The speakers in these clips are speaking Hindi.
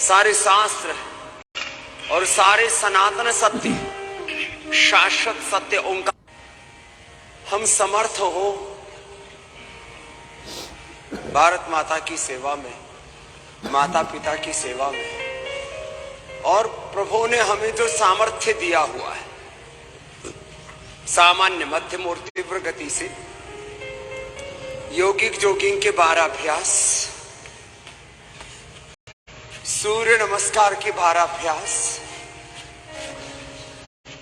सारे शास्त्र और सारे सनातन सत्य, शाश्वत सत्य ओंकार हम समर्थ हो भारत माता की सेवा में, माता पिता की सेवा में। और प्रभु ने हमें जो सामर्थ्य दिया हुआ है, सामान्य मध्यम और तीव्र गति से योगिक जोगिंग के 12 अभ्यास, सूर्य नमस्कार के 12 अभ्यास,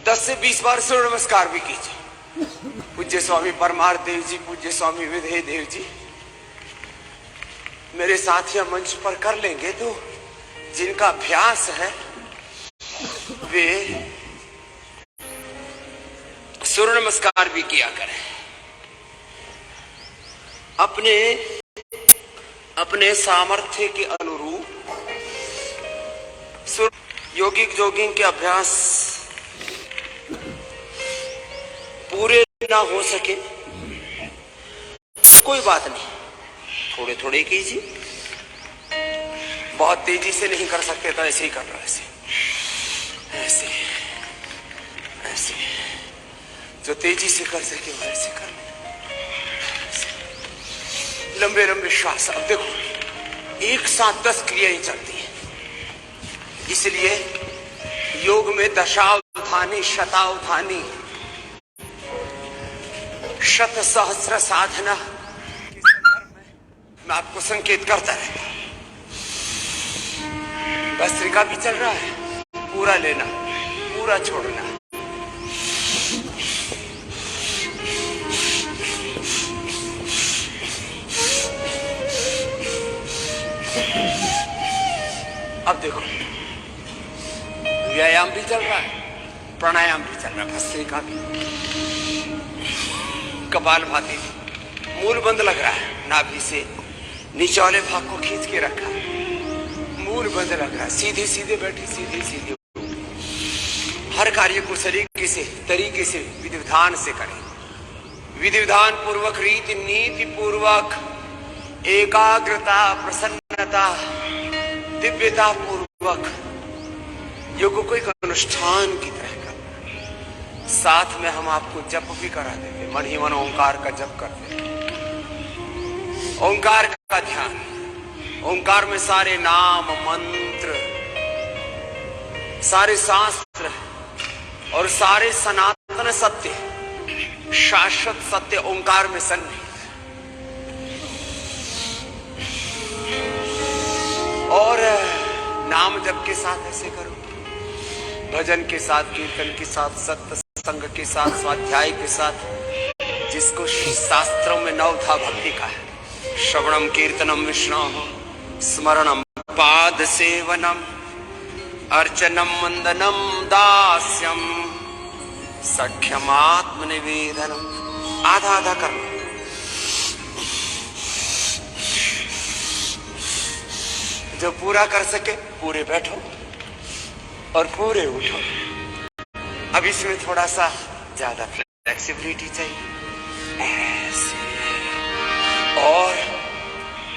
10 से 20 बार सूर्य नमस्कार भी कीजिए। पूज्य स्वामी परमार्थ देव जी, पूज्य स्वामी विधेय देव जी मेरे साथी मंच पर कर लेंगे, तो जिनका अभ्यास है वे सूर्य नमस्कार भी किया करें। अपने अपने सामर्थ्य के अनुरूप योगिक जोगिंग के अभ्यास पूरे ना हो सके कोई बात नहीं, थोड़े थोड़े कीजिए। बहुत तेजी से नहीं कर सकते तो ऐसे ही कर लो, ऐसे ऐसे ऐसे, जो तेजी से कर सके वैसे कर लो। लंबे लंबे श्वास। अब देखो एक साथ 10 क्रियाएं चलती हैं, इसलिए योग में दशावधानी, शतावधानी, शत सहस्र साधना मैं आपको संकेत करता रहता। भस्त्रिका भी चल रहा है, पूरा लेना, पूरा छोड़ना। अब देखो व्यायाम भी चल रहा है, प्राणायाम भी चल रहा है, भस्त्रिका भी, कपालभाति भी। मूल बंद लग रहा है, नाभि से नीचे वाले भाग को खींच के रखा, मूल बंद लग रहा है, सीधे सीधे बैठी, सीधे सीधे। हर कार्य को तरीके से विधि विधान से करें, विधि विधान पूर्वक, रीति नीति पूर्वक, एकाग्रता, प्रसन्नता, दिव्यता पूर्वक योग को एक अनुष्ठान की तरह करना। साथ में हम आपको जप भी करा देते, मन ही मन ओंकार का जप करते, ओंकार का ध्यान। ओंकार में सारे नाम मंत्र, सारे शास्त्र और सारे सनातन सत्य, शाश्वत सत्य ओंकार में सन्निहित। और नाम जप के साथ ऐसे करो, भजन के साथ, कीर्तन के साथ, सत्संग के साथ, स्वाध्याय के साथ, जिसको शास्त्रों में नवधा भक्ति का है। श्रवणम कीर्तनम विष्णु स्मरणम पाद सेवनम अर्चनम वंदनम दास्यम सख्यमात्म निवेदनम। आधा आधा करना। जो पूरा कर सके पूरे बैठो और पूरे उठो। अब इसमें थोड़ा सा ज्यादा फ्लेक्सिबिलिटी चाहिए, ऐसे। और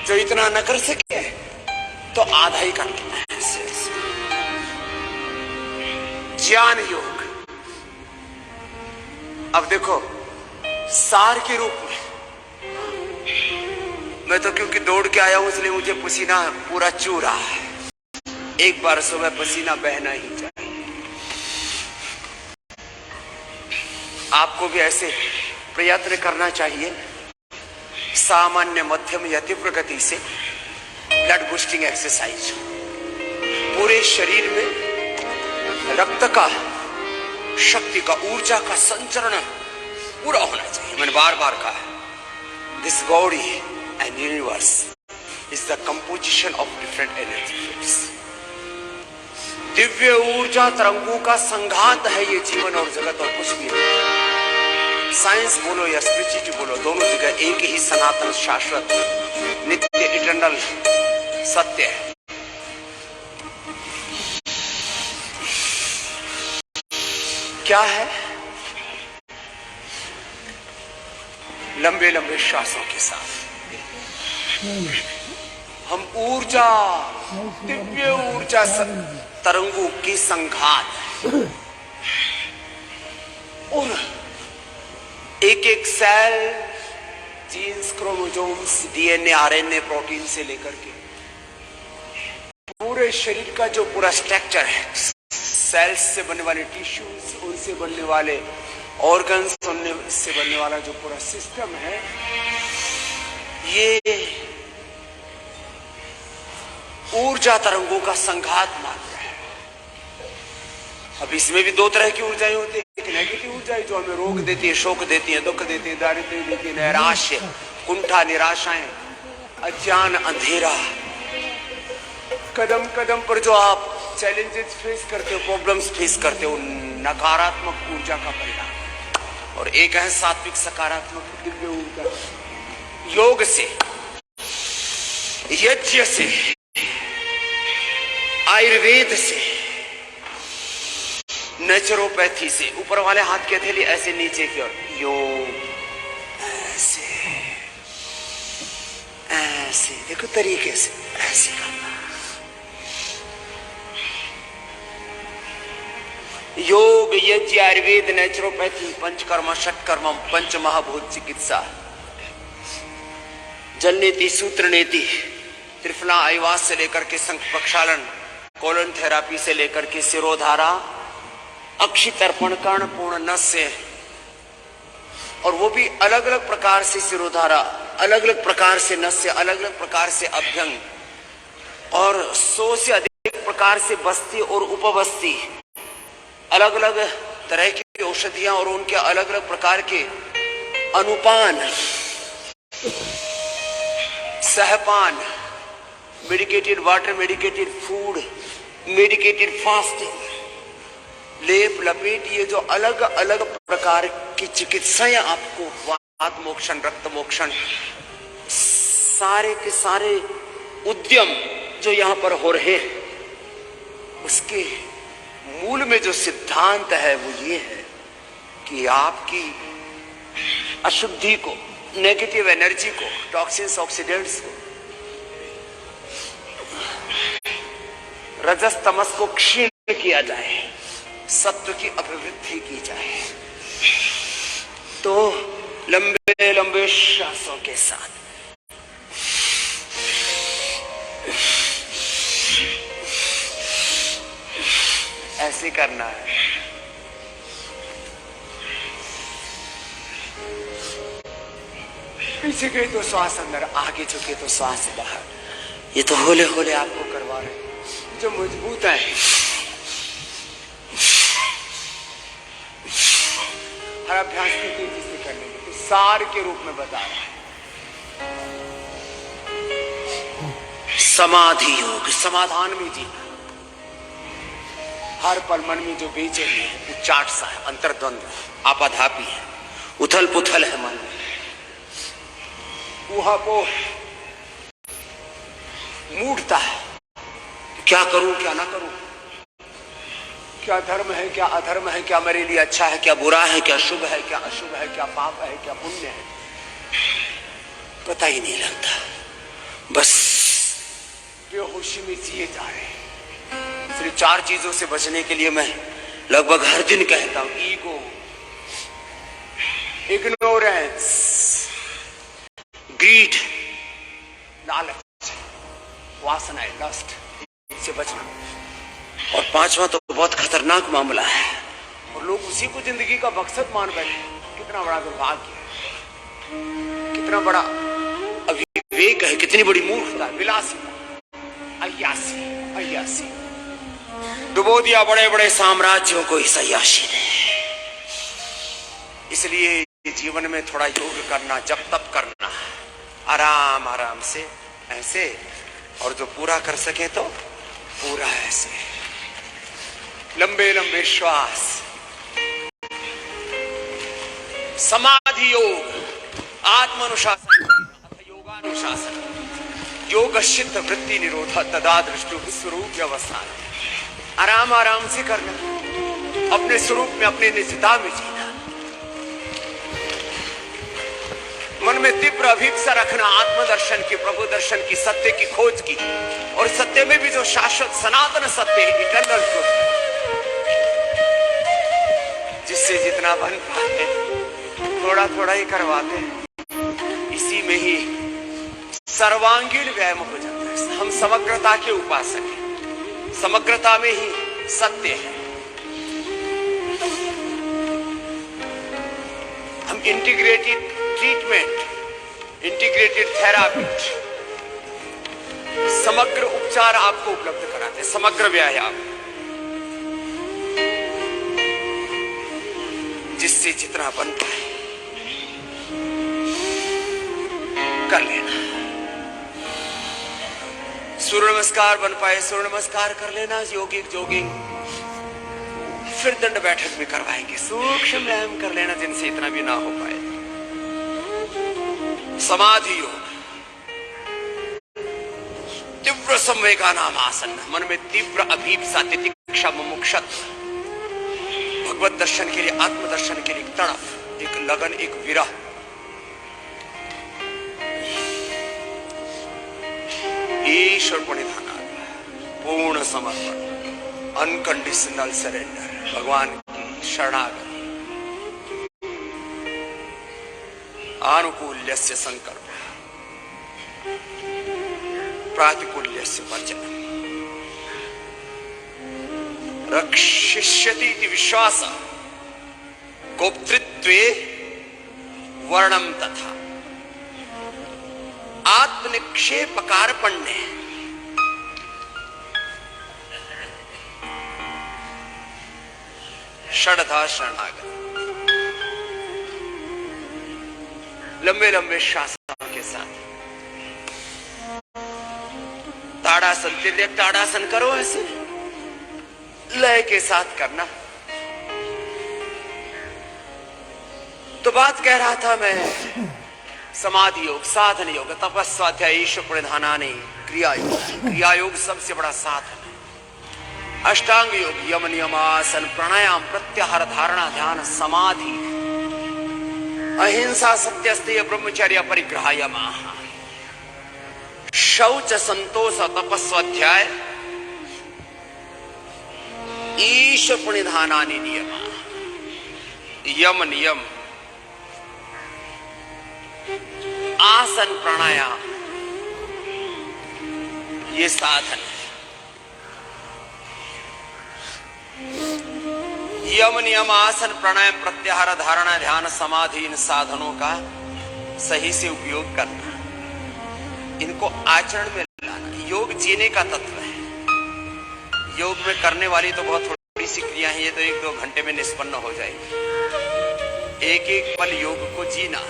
जो इतना न कर सके तो आधा ही कर लेना, ऐसे ऐसे। ज्ञान योग। अब देखो सार के रूप में, मैं तो क्योंकि दौड़ के आया हूं इसलिए मुझे पसीना पूरा चू रहा है। एक बार सुबह पसीना बहना ही चाहिए। आपको भी ऐसे प्रयत्न करना चाहिए, सामान्य मध्यम या तीव्र गति से ब्लड बूस्टिंग एक्सरसाइज। पूरे शरीर में रक्त का, शक्ति का, ऊर्जा का संचरण पूरा होना चाहिए। मैंने बार बार कहा, this body and universe is the composition of different energy fields. Divya ऊर्जा तरंगों का संघात है ये जीवन और जगत, और कुछ भी नहीं। साइंस बोलो या स्पिरिचुअलिटी बोलो, दोनों जगह एक ही सनातन, शाश्वत, नित्य, इटर्नल सत्य है। क्या है? लंबे लंबे श्वासों के साथ हम ऊर्जा, दिव्य ऊर्जा तरंगों की संघात और एक एक cell, genes, chromosomes, DNA, RNA, protein से लेकर के पूरे शरीर का जो पूरा स्ट्रक्चर है, सेल्स से बनने वाले टिश्यूज, उनसे बनने वाले ऑर्गन्स, उनसे बनने वाला जो पूरा सिस्टम है, ये ऊर्जा तरंगों का संघात मात्र है। अब इसमें भी दो तरह की ऊर्जाएं होती है। एक नेगेटिव ऊर्जाएं जो हमें रोग देती है, शोक देती है, दुख देती है, दारिद्र्य देती है, नैराश्य, कुंठा, निराशाएं, अज्ञान, अंधेरा। कदम कदम पर जो आप चैलेंजेस फेस करते हो, प्रॉब्लम्स फेस करते हो, नकारात्मक ऊर्जा का परिणाम। और एक है सात्विक सकारात्मक दिव्य ऊर्जा। योग से, यज्ञ से, आयुर्वेद से, नेचुरोपैथी से, ऊपर वाले हाथ की हथेली ऐसे नीचे की ओर, योग ऐसे ऐसे, देखो तरीके से ऐसे करना। योग, यज्ञ, आयुर्वेद, नेचुरोपैथी, पंचकर्म, षटकर्म, पंच महाभूत चिकित्सा, जल नीति, सूत्र नीति, त्रिफला आयुवास से लेकर के शंख प्रक्षालन, कोलन थेरापी से लेकर के सिरोधारा, अक्षि तर्पण, कर्ण पूर्ण नस से, और वो भी अलग अलग प्रकार से सिरोधारा, अलग अलग प्रकार से नस से, अलग अलग प्रकार से अभ्यंग, और 100 से अधिक प्रकार से बस्ती और उपबस्ती, अलग अलग तरह की औषधियां और उनके अलग अलग प्रकार के अनुपान, सहपान, medicated water, medicated food, medicated fasting, लेप लपेट, ये जो अलग अलग प्रकार की चिकित्साएं आपको, वात मोक्षण, रक्त मोक्षण, सारे के सारे उद्यम जो यहां पर हो रहे हैं, उसके मूल में जो सिद्धांत है वो ये है कि आपकी अशुद्धि को, नेगेटिव एनर्जी को, टॉक्सिन्स, ऑक्सीडेंट्स को, रजस तमस को क्षीण किया जाए, सत्व की अभिवृद्धि की जाए। तो लंबे लंबे श्वासों के साथ ऐसे करना है। पीछे गए तो श्वास अंदर, आगे झुके तो श्वास बाहर। ये तो होले होले आपको करवा रहे हैं। जो मजबूत है, हर अभ्यास की तेजी से करने में, तो सार के रूप में बता रहा है। समाधि योग, समाधान में जीना। हर पल मन में जो बेचैनी है, उच्चाट सा है, अंतर्द्वंद, आपाधापी है, उथल पुथल है मन में, ऊहापोह, मूढ़ता है, क्या करूं क्या ना करूं, क्या धर्म है क्या अधर्म है, क्या मेरे लिए अच्छा है क्या बुरा है, क्या शुभ है क्या अशुभ है, क्या पाप है क्या पुण्य है, पता ही नहीं लगता। बस बेहोशी में जिए जा रहे हैं। सिर्फ 4 चीजों से बचने के लिए मैं लगभग हर दिन कहता हूं। ईगो, इग्नोरेंस, ग्रीड, लालच, वासना, लस्ट, इससे बचना। और 5वां तो बहुत खतरनाक मामला है, और लोग उसी को जिंदगी का मकसद मान बैठे। कितना बड़ा दुर्भाग्य है, कितना बड़ा अविवेक है, कितनी बड़ी मूर्खता, विलासिता, अय्यासी, अय्यासी। डुबो दिया बड़े बड़े साम्राज्यों को इस अय्याशी ने। इसलिए जीवन में थोड़ा योग करना, जप तप करना, आराम आराम से ऐसे, और जो पूरा कर सके तो पूरा ऐसे, लंबे लंबे श्वास। समाधि योग, आत्मानुशासन, योगानुशासन, योग चित्त वृत्ति निरोध तदा दृष्टि स्वरूप अवस्था। आराम आराम से करना, अपने स्वरूप में, अपने निजता में जीना। मन में तीव्र अभिप्सा रखना आत्मदर्शन की, प्रभु दर्शन की, सत्य की खोज की, और सत्य में भी जो शाश्वत सनातन सत्य है, इटर्नल ट्रुथ, जिससे जितना बन पाते थोड़ा थोड़ा ही करवाते हैं, इसी में ही सर्वांगीण व्यायाम हो जाता है। हम समग्रता के उपासक हैं, समग्रता में ही सत्य है। हम इंटीग्रेटेड ट्रीटमेंट, इंटीग्रेटेड थेरापी, समग्र उपचार आपको उपलब्ध कराते हैं, समग्र व्यायाम, जिससे जितना बन पाए कर लेना। सूर्य नमस्कार बन पाए सूर्य नमस्कार कर लेना, योगिक जोगिंग फिर दंड बैठक में करवाएंगे, सूक्ष्म व्यायाम कर लेना जिनसे इतना भी ना हो पाए। समाधि योग, तीव्र संवेगा नाम आसन, मन में तीव्र अभीप्सा, तितिक्षा, मुमुक्षुता, भगवत दर्शन के लिए, आत्मदर्शन के लिए एक तड़प, एक लगन, एक विरह। ईश्वर प्रणिधान, पूर्ण समर्पण, अनकंडीशनल सरेंडर, भगवान की शरणागति, आनुकूल्यस्य संकल्प, प्रातिकूल्यस्य वर्जनम्, रक्षिष्यति इति विश्वास, गोप्तृत्वे वर्णम तथा, आत्मनिक्षेप कार्पण्य, षडधा शरणागत, लंबे लंबे शासनों के साथ ताड़ासन, तिर्यक ताड़ासन करो, ऐसे लय के साथ करना। तो बात कह रहा था मैं, समाधि योग, साधन योग, तपस्वाध्याय, ईश्वर प्रणिधानानि, क्रिया योग, क्रिया योग सबसे बड़ा साधन है। अष्टांग योग, यम नियम आसन, प्राणायाम, प्रत्याहार, धारणा, ध्यान, समाधि, अहिंसा, सत्यस्तेय, ब्रह्मचर्य, परिग्रह, यम, शौच, संतोष, तपस्वाध्याय, ईश्वर प्रणिधानानि नियम, यम नियम, आसन, प्राणायाम, ये साधन है। यम नियम, आसन, प्राणायाम, प्रत्याहार, धारणा, ध्यान, समाधि, इन साधनों का सही से उपयोग करना, इनको आचरण में लाना। योग जीने का तत्व है। योग में करने वाली तो बहुत थोड़ी सी क्रिया है, ये तो 1-2 घंटे में निष्पन्न हो जाएगी। एक एक पल योग को जीना।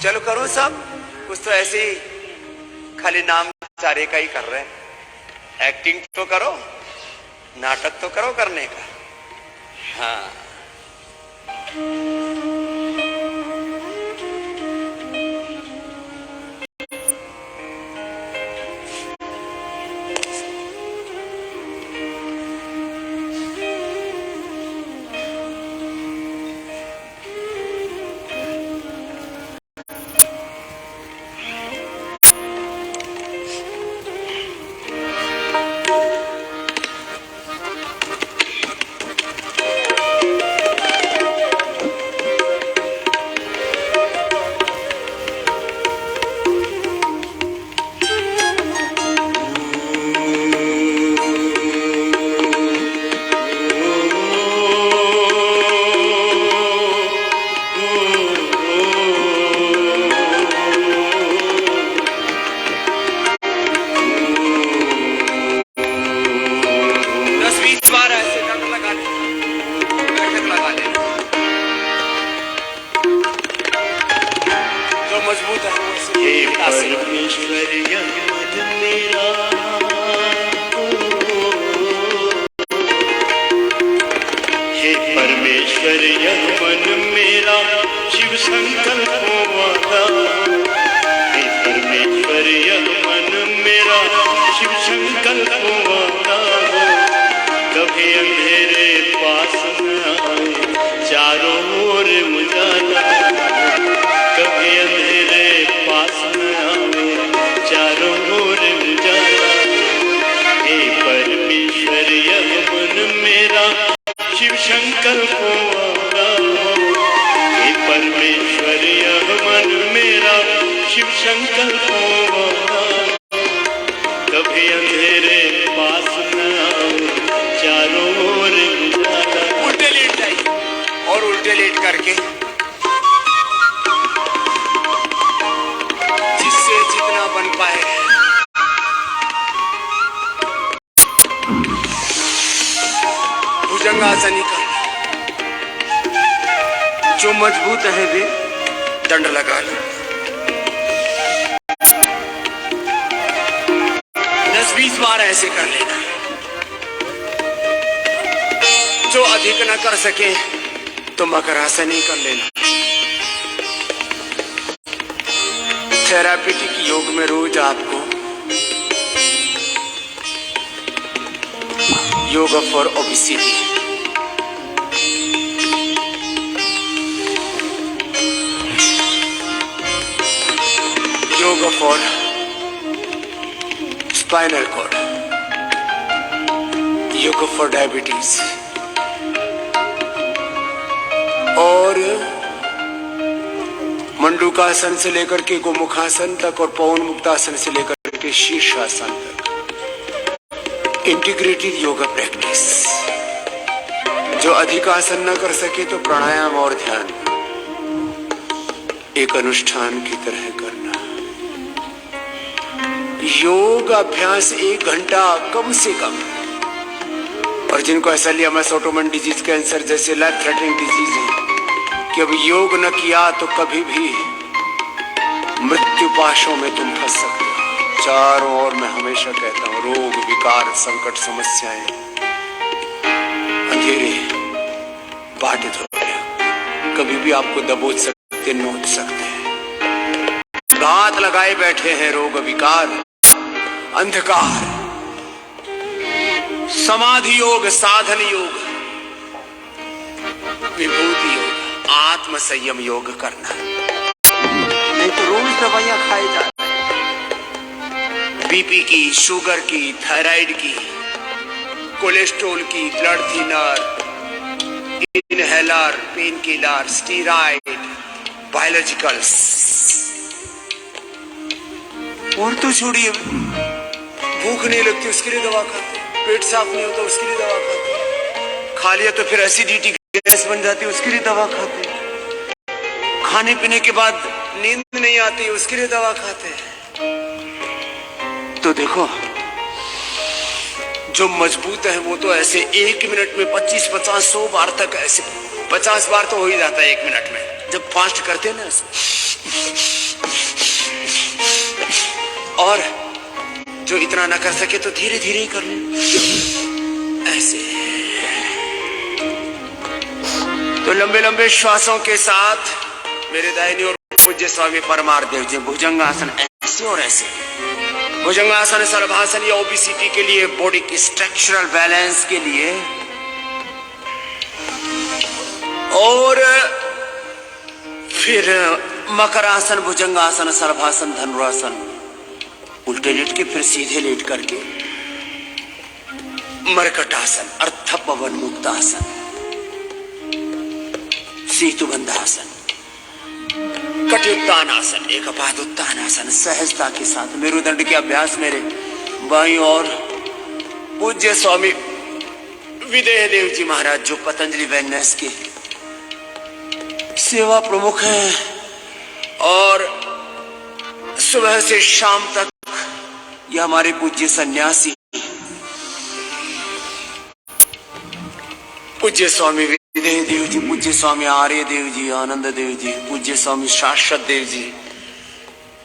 चलो करो सब कुछ, तो ऐसे ही खाली नाम चारे का ही कर रहे हैं। एक्टिंग तो करो, नाटक तो करो करने का। हाँ, भुजंगासन ही करना। जो मजबूत है वे दंड लगा लो। 10-20 बार ऐसे कर लेना। जो अधिक न कर सके तो मकरासन ही कर लेना। थेरापेटिक योग में रोज आपको yoga for obesity, yoga for spinal cord, yoga for diabetes और मंडूकासन से लेकर के गोमुखासन तक और पवन मुक्तासन से लेकर के शीर्षासन तक इंटीग्रेटेड योगा प्रैक्टिस। जो अधिक आसन न कर सके तो प्राणायाम और ध्यान एक अनुष्ठान की तरह करना। योग अभ्यास 1 घंटा कम से कम। और जिनको ऐसा लिया मैं ऑटोइम्यून डिजीज, कैंसर जैसे लाइफ थ्रेटनिंग डिजीज है कि अब योग न किया तो कभी भी मृत्यु पाशों में तुम फंस सकते हो। चारों ओर मैं हमेशा कहता हूं रोग, विकार, संकट, समस्याएं, अंधेरे बाधित हो गया, कभी भी आपको दबोच सकते, नोच सकते हैं। घात लगाए बैठे हैं रोग, विकार, अंधकार। समाधि योग, साधन योग, विभूति योग, आत्म संयम योग करना। नहीं तो रोज दवाइयां खाई जाती, बीपी की, शुगर की, थायराइड की, कोलेस्ट्रॉल की, blood thinner, inhaler, pain killer, steroid, biologicals. और तो छोड़िए, भूख नहीं लगती उसके लिए दवा खाते, पेट साफ नहीं होता उसके लिए दवा खाते, खा लिया तो फिर एसिडिटी गैस बन जाती उसके लिए दवा खाते, खाने पीने के बाद नींद नहीं आती उसके लिए दवा खाते हैं। तो देखो जो मजबूत है वो तो ऐसे 1 मिनट में 25, 50, 100 बार तक, ऐसे 50 बार तो हो ही जाता है 1 मिनट में जब फास्ट करते हैं ना ऐसे। और जो इतना ना कर सके तो धीरे धीरे ही कर ले ऐसे। तो लंबे लंबे श्वासों के साथ मेरे दाहिनी ओर पूज्य स्वामी परमार देव जी भुजंगासन ऐसे और ऐसे। भुजंगासन सर्वासन या ओबेसिटी के लिए, बॉडी की स्ट्रक्चरल बैलेंस के लिए। और फिर मकरासन, भुजंगासन, सर्वासन, धनुरासन, उल्टे लेट के फिर सीधे लेट करके मरकटासन, अर्थ पवन मुक्तासन, सेतुबंधासन, कटियुत्तान आसन, एक पादुत्तान आसन, सहजता के साथ मेरुदंड के अभ्यास। मेरे बाईं ओर पूज्य स्वामी विदेह देव जी महाराज जो पतंजलि वेलनेस के सेवा प्रमुख हैं और सुबह से शाम तक ये हमारे पूज्य सन्यासी पूज्य स्वामी विदेह देव जी, पूज्य स्वामी आर्य देव जी, आनंद देव जी, पूज्य स्वामी शाश्वत देव जी,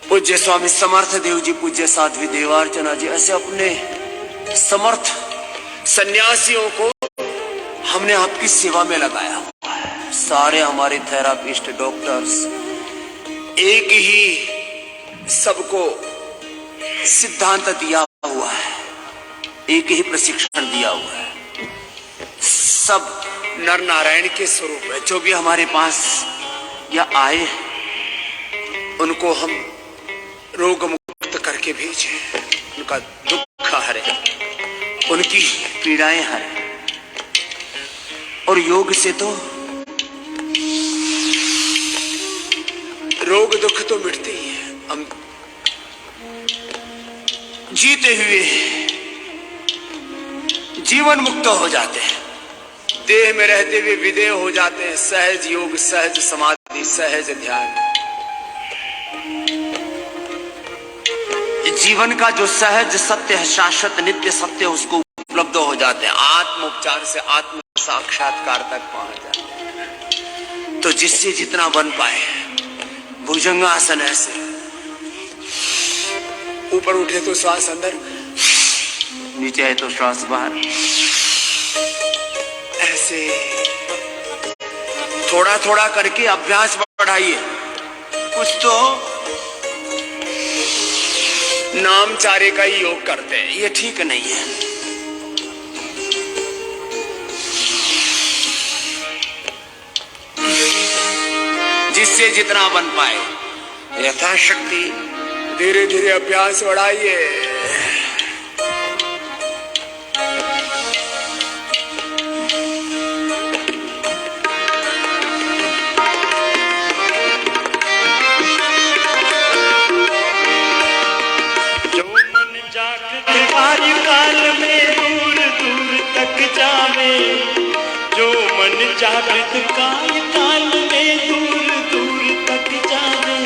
पूज्य स्वामी समर्थ देव जी, पूज्य साध्वी देवार्चना जी, ऐसे अपने समर्थ सन्यासियों को हमने आपकी सेवा में लगाया हुआ है। सारे हमारे थेरापिस्ट, डॉक्टर्स एक ही सबको सिद्धांत दिया हुआ है, एक ही प्रशिक्षण दिया हुआ है। सब नर नारायण के स्वरूप है। जो भी हमारे पास या आए उनको हम रोग मुक्त करके भेजें, उनका दुख हरे, उनकी पीड़ाएं हरे। और योग से तो रोग दुख तो मिटते ही है। हम जीते हुए जीवन मुक्त हो जाते हैं, देह में रहते हुए विदेह हो जाते हैं। सहज योग, सहज समाधि, सहज ध्यान, जीवन का जो सहज सत्य है, शाश्वत नित्य सत्य, उसको उपलब्ध हो जाते हैं। आत्म उपचार से आत्म साक्षात्कार तक पहुंच जाते हैं। तो जिससे जितना बन पाए, भुजंगासन ऐसे, ऊपर उठे तो श्वास अंदर, नीचे है तो श्वास बाहर, ऐसे थोड़ा थोड़ा करके अभ्यास बढ़ाइए। कुछ तो नामचारे का ही योग करते हैं, ये ठीक नहीं है। जिससे जितना बन पाए, यथाशक्ति धीरे धीरे अभ्यास बढ़ाइए। जो मन जागृत काल में दूर दूर तक जावे, जो मन जागृत काल में दूर दूर तक जावे,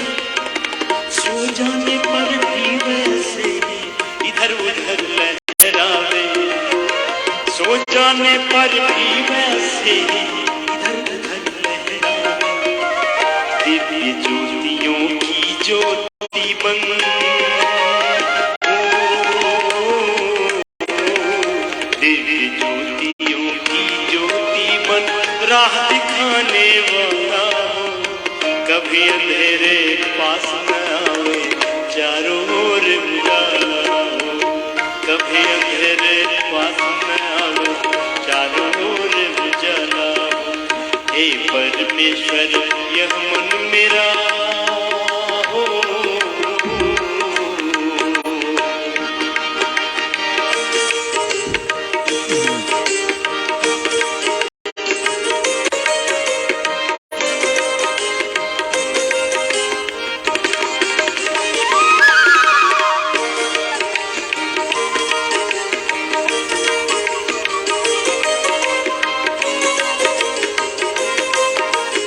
सो जाने पर भी वैसे इधर उधर लहरावे, सो जाने पर भी वैसे इधर उधर लहरावे। दिव्य ज्योतियों की ज्योति बन, दिव्य ज्योतियों की ज्योति बन राह दिखाने वाला हो, कभी अंधेरे पास न आवे, चारों ओर उजाला हो, कभी अंधेरे पास न आवे, चारों ओर उजाला हो। हे परमेश्वर यह मन मेरा हो,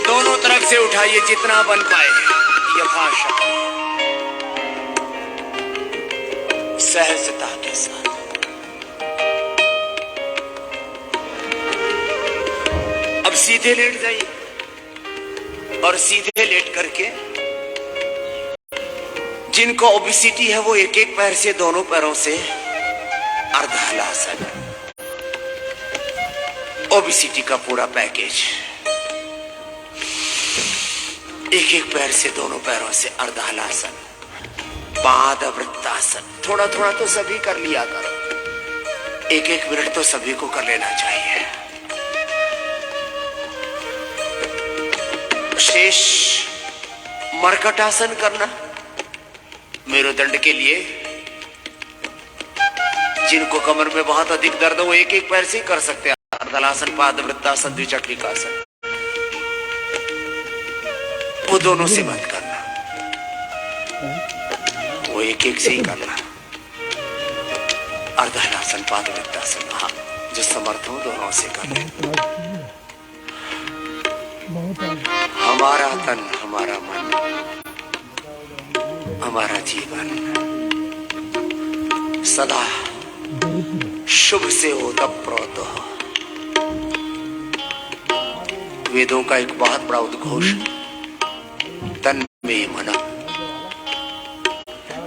दोनों तरफ से उठाइए जितना बन पाए, यथाशक्ति सहजता के साथ। अब सीधे लेट जाइए और सीधे लेट करके, जिनको ओबेसिटी है वो एक एक पैर से, दोनों पैरों से अर्धहलासन, ओबेसिटी का पूरा पैकेज। एक एक पैर से, दोनों पैरों से अर्धहलासन, पादवृत्तासन। थोड़ा थोड़ा तो सभी कर लिया करो, एक एक मिनट तो सभी को कर लेना चाहिए। शेष मर्कटासन करना मेरुदंड के लिए। जिनको कमर में बहुत अधिक दर्द हो, एक एक पैर से कर सकते हैं। अर्धहलासन, पादवृत्तासन, द्विचक्रिकासन, वो दोनों से मत करना, वो एक एक से ही करना। अर्धहलासन, पादवृत्तासन, हाँ, जो समर्थ हो दोनों से कर ले। हमारा तन, हमारा मन, हमारा जीवन सदा शुभ से हो तब प्रोत हो। वेदों का एक बहुत बड़ा उद्घोष, तन में मन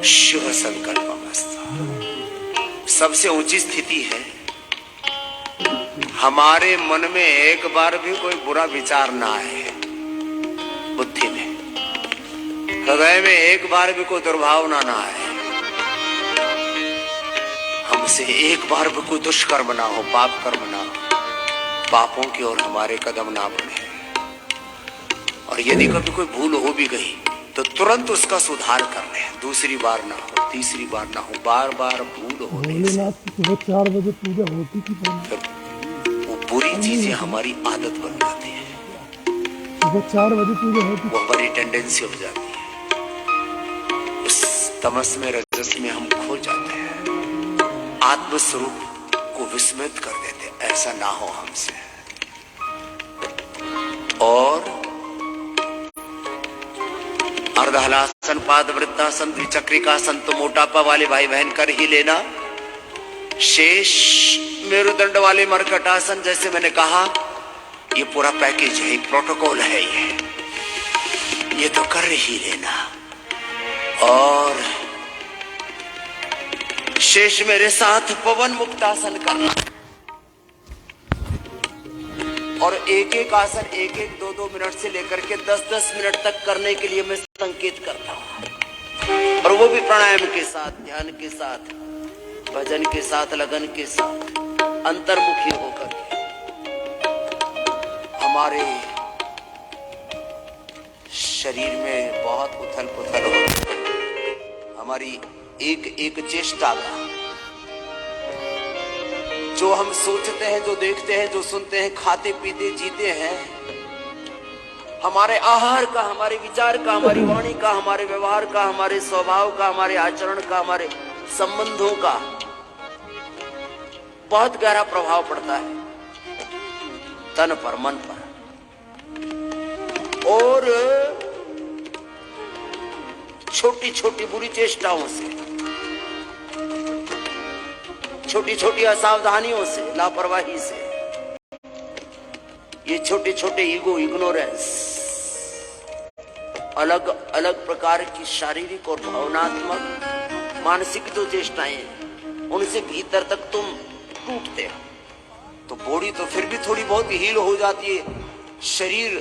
शुभ संकल्पमस्तु। सबसे ऊंची स्थिति है हमारे मन में एक बार भी कोई बुरा विचार ना आए, बुद्धि में, हृदय में एक बार भी कोई दुर्भावना ना आए, हमसे एक बार भी कोई दुष्कर्म ना हो, पाप कर्म ना हो, पापों की ओर हमारे कदम ना बढ़े। और यदि कभी कोई भूल हो भी गई तो तुरंत उसका सुधार कर ले, दूसरी बार ना हो, तीसरी बार ना हो, बार बार भूल होने से सुबह 4 बजे पूजा होती थी, वो बुरी चीजें हमारी आदत बन जाती है, सुबह 4 बजे पूजा होती, वो हमारी टेंडेंसी हो जाती है। उस तमस में, रजस में हम खो जाते हैं, आत्मस्वरूप को विस्मृत कर देते। ऐसा ना हो हमसे। और अर्धहलासन, पादवृत्तासन, द्विचक्रिकासन तो मोटापा वाले भाई बहन कर ही लेना। शेष मेरुदंड वाले मरकटासन, जैसे मैंने कहा, ये पूरा पैकेज है, प्रोटोकॉल है ये तो कर ही लेना। और शेष मेरे साथ पवन मुक्तासन करना। और एक एक आसन 1-2 मिनट से लेकर के 10-10 मिनट तक करने के लिए मैं संकेत करता हूं, और वो भी प्राणायाम के साथ, ध्यान के साथ, भजन के साथ, लगन के साथ, अंतर्मुखी होकर के। हमारे शरीर में बहुत उथल पुथल होती है, हमारी एक एक चेष्टा का, जो हम सोचते हैं, जो देखते हैं, जो सुनते हैं, खाते पीते जीते हैं, हमारे आहार का, हमारे विचार का, हमारी वाणी का, हमारे व्यवहार का, हमारे स्वभाव का, हमारे आचरण का, हमारे संबंधों का बहुत गहरा प्रभाव पड़ता है तन पर, मन पर। और छोटी छोटी बुरी चेष्टाओं से, छोटी छोटी असावधानियों से, लापरवाही से, ये छोटे छोटे ईगो, इग्नोरेंस, अलग अलग प्रकार की शारीरिक और भावनात्मक, मानसिक जो चेष्टाएं हैं, उनसे भीतर तक तुम टूटते हो, तो बॉडी तो फिर भी थोड़ी बहुत हील हो जाती है, शरीर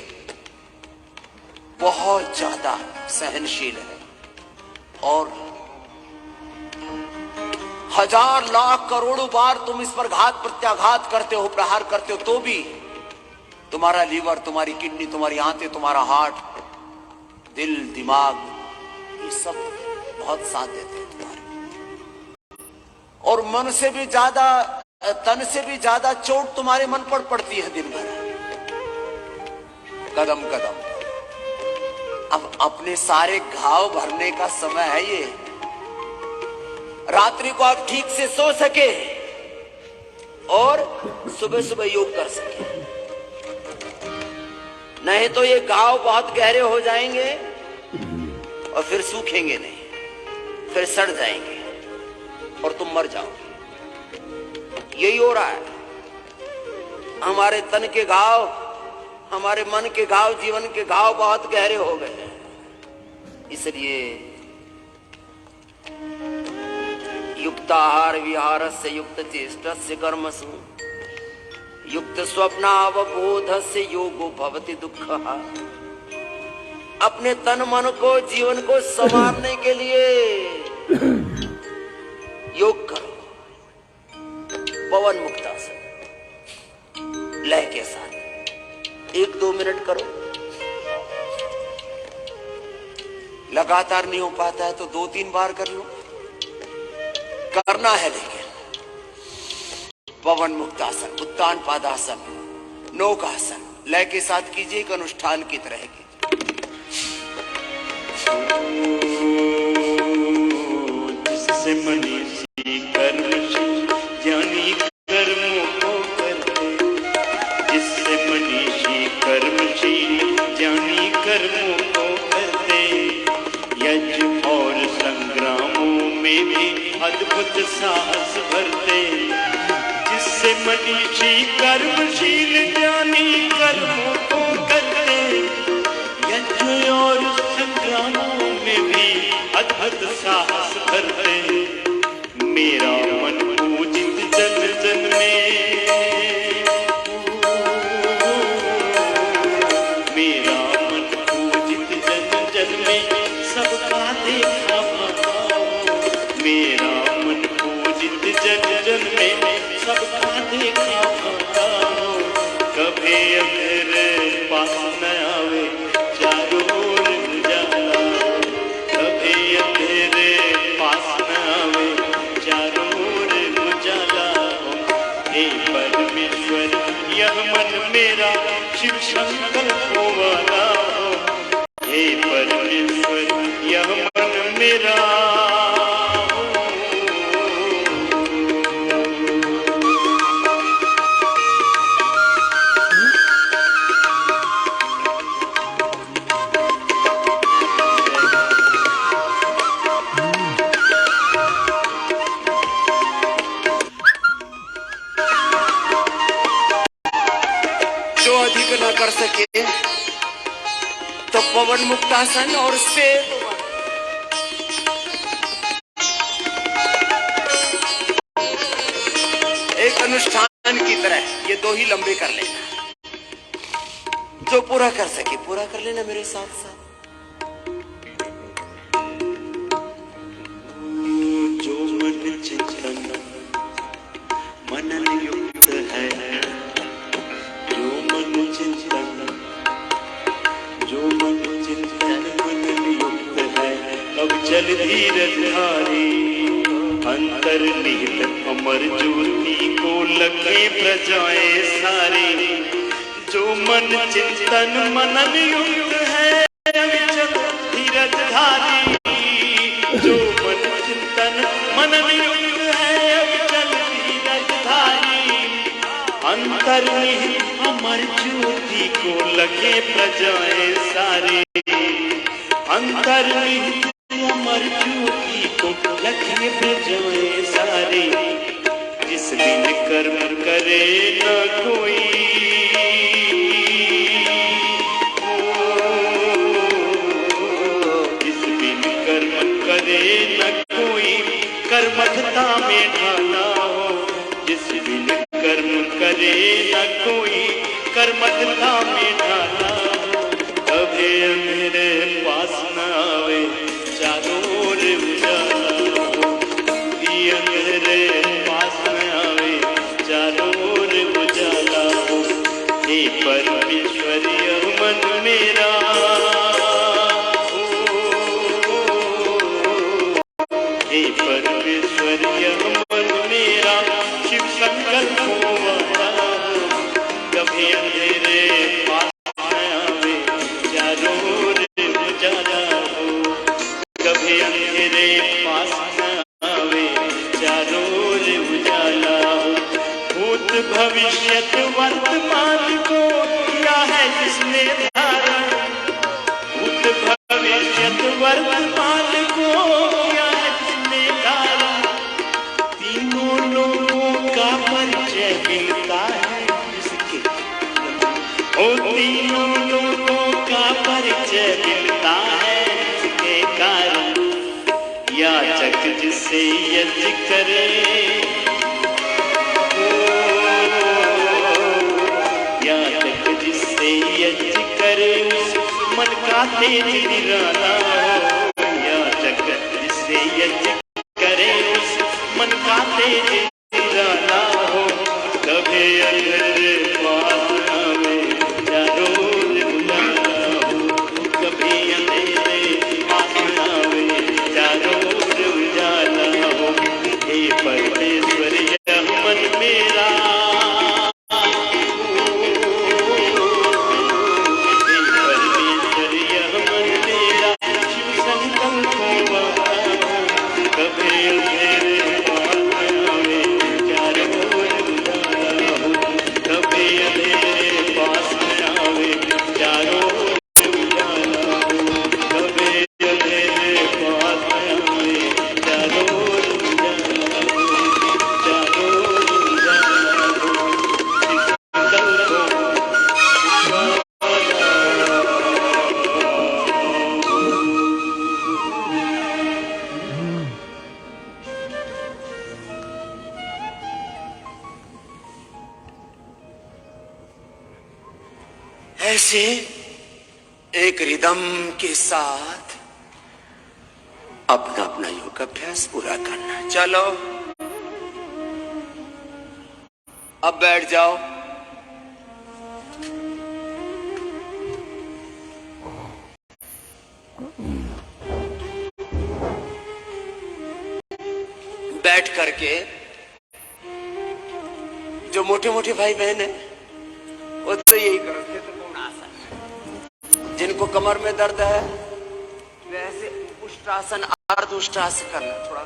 बहुत ज्यादा सहनशील है। और 1000 लाख करोड़ों बार तुम इस पर घात प्रत्याघात करते हो, प्रहार करते हो, तो भी तुम्हारा लीवर, तुम्हारी किडनी, तुम्हारी आंतें, तुम्हारा हार्ट, दिल, दिमाग, ये सब बहुत साथ देते हैं तुम्हारे। और मन से भी ज्यादा, तन से भी ज्यादा चोट तुम्हारे मन पर पड़ती है दिन भर, कदम कदम। अब अपने सारे घाव भरने का समय है ये। रात्रि को आप ठीक से सो सके और सुबह सुबह योग कर सके, नहीं तो ये घाव बहुत गहरे हो जाएंगे और फिर सूखेंगे नहीं, फिर सड़ जाएंगे और तुम मर जाओगे। यही हो रहा है। हमारे तन के घाव, हमारे मन के घाव, जीवन के घाव बहुत गहरे हो गए हैं। इसलिए युक्ताहार विहारस्य युक्त चेष्टस्य कर्मसु युक्त स्वप्नावबोधस्य योगो भवति दुःखः। अपने तन मन को, जीवन को संवारने के लिए योग करो, पवन मुक्तासन लय के साथ 1-2 मिनट करो। लगातार नहीं हो पाता है तो 2-3 बार कर लो, करना है। लेकिन पवन मुक्तासन, उत्तान पादासन, नौकासन लय के साथ कीजिए, एक अनुष्ठान की तरह कीजिए। जिससे मनीषी कर्मशील ज्ञानी कर्मों को करते, जिससे मनीषी कर्मशील ज्ञानी कर्मों को करते, यज्ञ और संग्रामों में भी अद्भुत साहस भरते। जिससे मनीषी कर्मशील ज्ञानी कर्मों को करते, यज्ञ और संग्रामों में भी अद्भुत साहस भरते। मेरा मन पूजित जन जन में, मेरा मन पूजित जन जन में सबका देखा भाव। मेरा मन पूजित जन जन में सबका देखा भाव। कभी अंधेरे पास न आवे, चारों ओर उजाला। कभी अंधेरे पास न आवे, चारों ओर उजाला। हे परमेश्वर, यह मन मेरा शिव शंकर को वाला हो। हे परमेश्वर, यह मन मेरा कर सके तो पवन मुक्तासन और शेर एक अनुष्ठान की तरह ये दो ही लंबे कर लेना। जो पूरा कर सके पूरा कर लेना मेरे साथ साथ। जो मन चिंतन मनन युक्त है, जो मन चिंतन मनन युक्त है, अब चल धीरज धारी अंतर्निहित अमर ज्योति को लगे प्रजाएं सारी। जो मन चिंतन मनन युक्त है, चल धीरज धारी। जो मन चिंतन मनन युक्त है, अब चल धीरज धारी। अंतर्निहित अमर ज्योति को लगे प्रजाएं सारी। अंतर्निहित अमर ज्योति को लगे प्रजाएं सारी। जिस दिन कर्म करे न कोई, जिस दिन कर्म करे न कोई, कर्मठता में ढाला हो। जिस दिन कर्म करे न कोई, कर्मठता में ढाला हो। कभी अंधेरे पास न आवे, चारों ओर उजाला हो। अंधेरे पास न आवे, चारों ओर उजाला हो। हे परमेश्वर मन मेरा, हे परमेश्वर मन मेरा, शिव संकल्प वाला हो। कभी अंधेरे पास न आवे, चारों ओर उजाला हो। कभी अंधेरे पास न आवे, चारों ओर उजाला हो। भूत भविष्यत वर्तमान को किया है जिसने धारण। भूत भविष्यत वर्तमान को किया है जिसने धारण। तीनों लोगों का परिचय मिलता है जिसके, ओ तीनों लोगों का परिचय मिलता है जिसके कारण। याचक जिससे यज्ञ करे, याचक जिससे यज्ञ करे, उस मन का तेज निराला हो। याचक जिससे यज्ञ करे, उस मन का तेज निराला हो। कभी अंधेरे पास न आवे, चारों ओर उजाला हो। कभी अंधेरे पास न आवे, चारों ओर उजाला हो। हे परमेश्वर मन मेरा, हे परमेश्वर मन मेरा, शिव संकल्प वाला हो। कभी अंधेरे पास न आवे, चारों ओर उजाला हो। कभी अंधेरे पास न आवे, चारों ओर उजाला हो। कभी अंधेरे पास न आवे, चारों ओर उजाला हो। चारों ओर उजाला हो। संकल्प वाला। ऐसे एक रिदम के साथ अपना अपना योग अभ्यास पूरा करना। चलो अब बैठ जाओ। बैठ करके जो मोटे मोटे भाई बहन है वो तो यही करते थे। जिनको कमर में दर्द है वैसे उष्ट्रासन अर्ध उष्ट्रासन करना, थोड़ा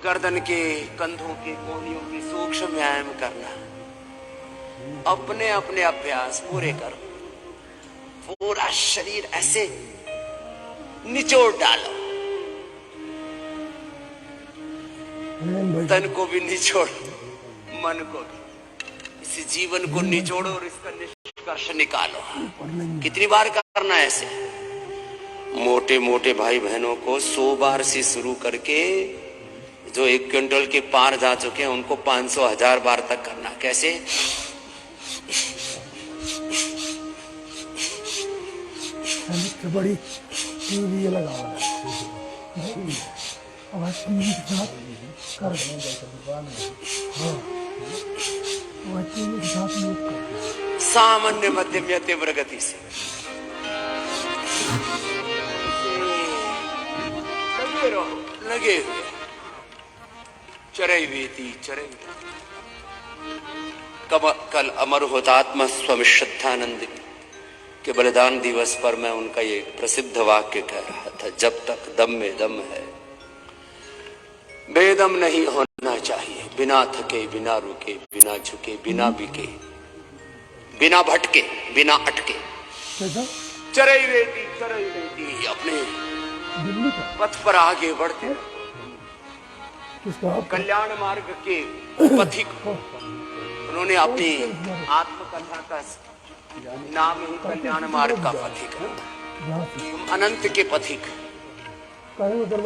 गर्दन के कंधों के कोहनियों के सूक्ष्म व्यायाम करना। अपने अपने अभ्यास पूरे करो। पूरा शरीर ऐसे निचोड़ डालो, तन को भी निचोड़, मन को भी। इस जीवन को निचोड़ो और इसका उत्कर्ष निकालो। कितनी बार करना है ऐसे? मोटे मोटे भाई बहनों को 100 बार से शुरू करके जो 1 क्विंटल के पार जा चुके हैं उनको 500-1000 बार तक करना। कैसे? बड़ी टीवी लगा हुआ है, अब टीवी के साथ कर हाँ, टीवी के साथ योग कर सामान्य मध्यम या तीव्र गति से लगे रहो, लगे हुए चरई वेती चरई। कल अमर हुतात्मा स्वामी श्रद्धानंद के बलिदान दिवस पर मैं उनका ये प्रसिद्ध वाक्य कह रहा था, जब तक दम में दम है बेदम नहीं होना चाहिए। बिना थके, बिना रुके, बिना झुके, बिना बिके, बिना भटके, बिना अटके। चरई वेती अपने पथ पर आगे बढ़ते रहो। कल्याण मार्ग के पथिक उन्होंने अपनी आत्मकथा का नाम ही कल्याण मार्ग का पथिक है। हम अनंत के पथिक,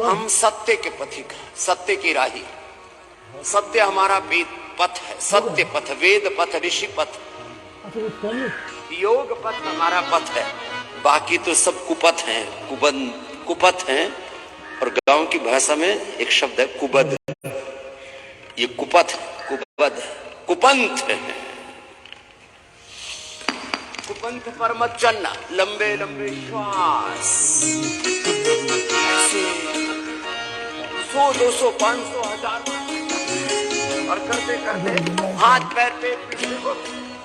हम सत्य के पथिक, सत्य की राही। सत्य हमारा वेद पथ है, सत्य पथ, वेद पथ, ऋषि पथ, योग पथ हमारा पथ है। बाकी तो सब कुपथ हैं, कुपथ हैं। और गांव की भाषा में एक शब्द है कुबद। ये कुपथ, कुबद, कुपंथ है। कुपंथ पर मत चलना, लंबे लंबे श्वास ऐसे 100, 200, 500, 1000 और करते करते हाथ पैर पे पीछे को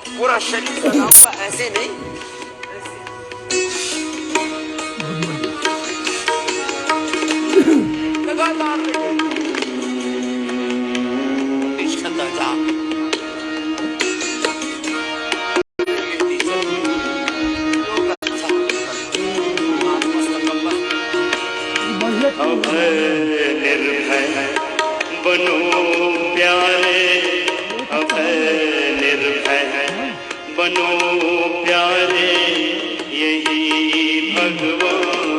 पूरा शरीर बना हुआ, ऐसे नहीं, लगातार निष्ठता जा। अभय निर्भय बनो प्यारे, अभय निर्भय बनो प्यारे, यही भगवान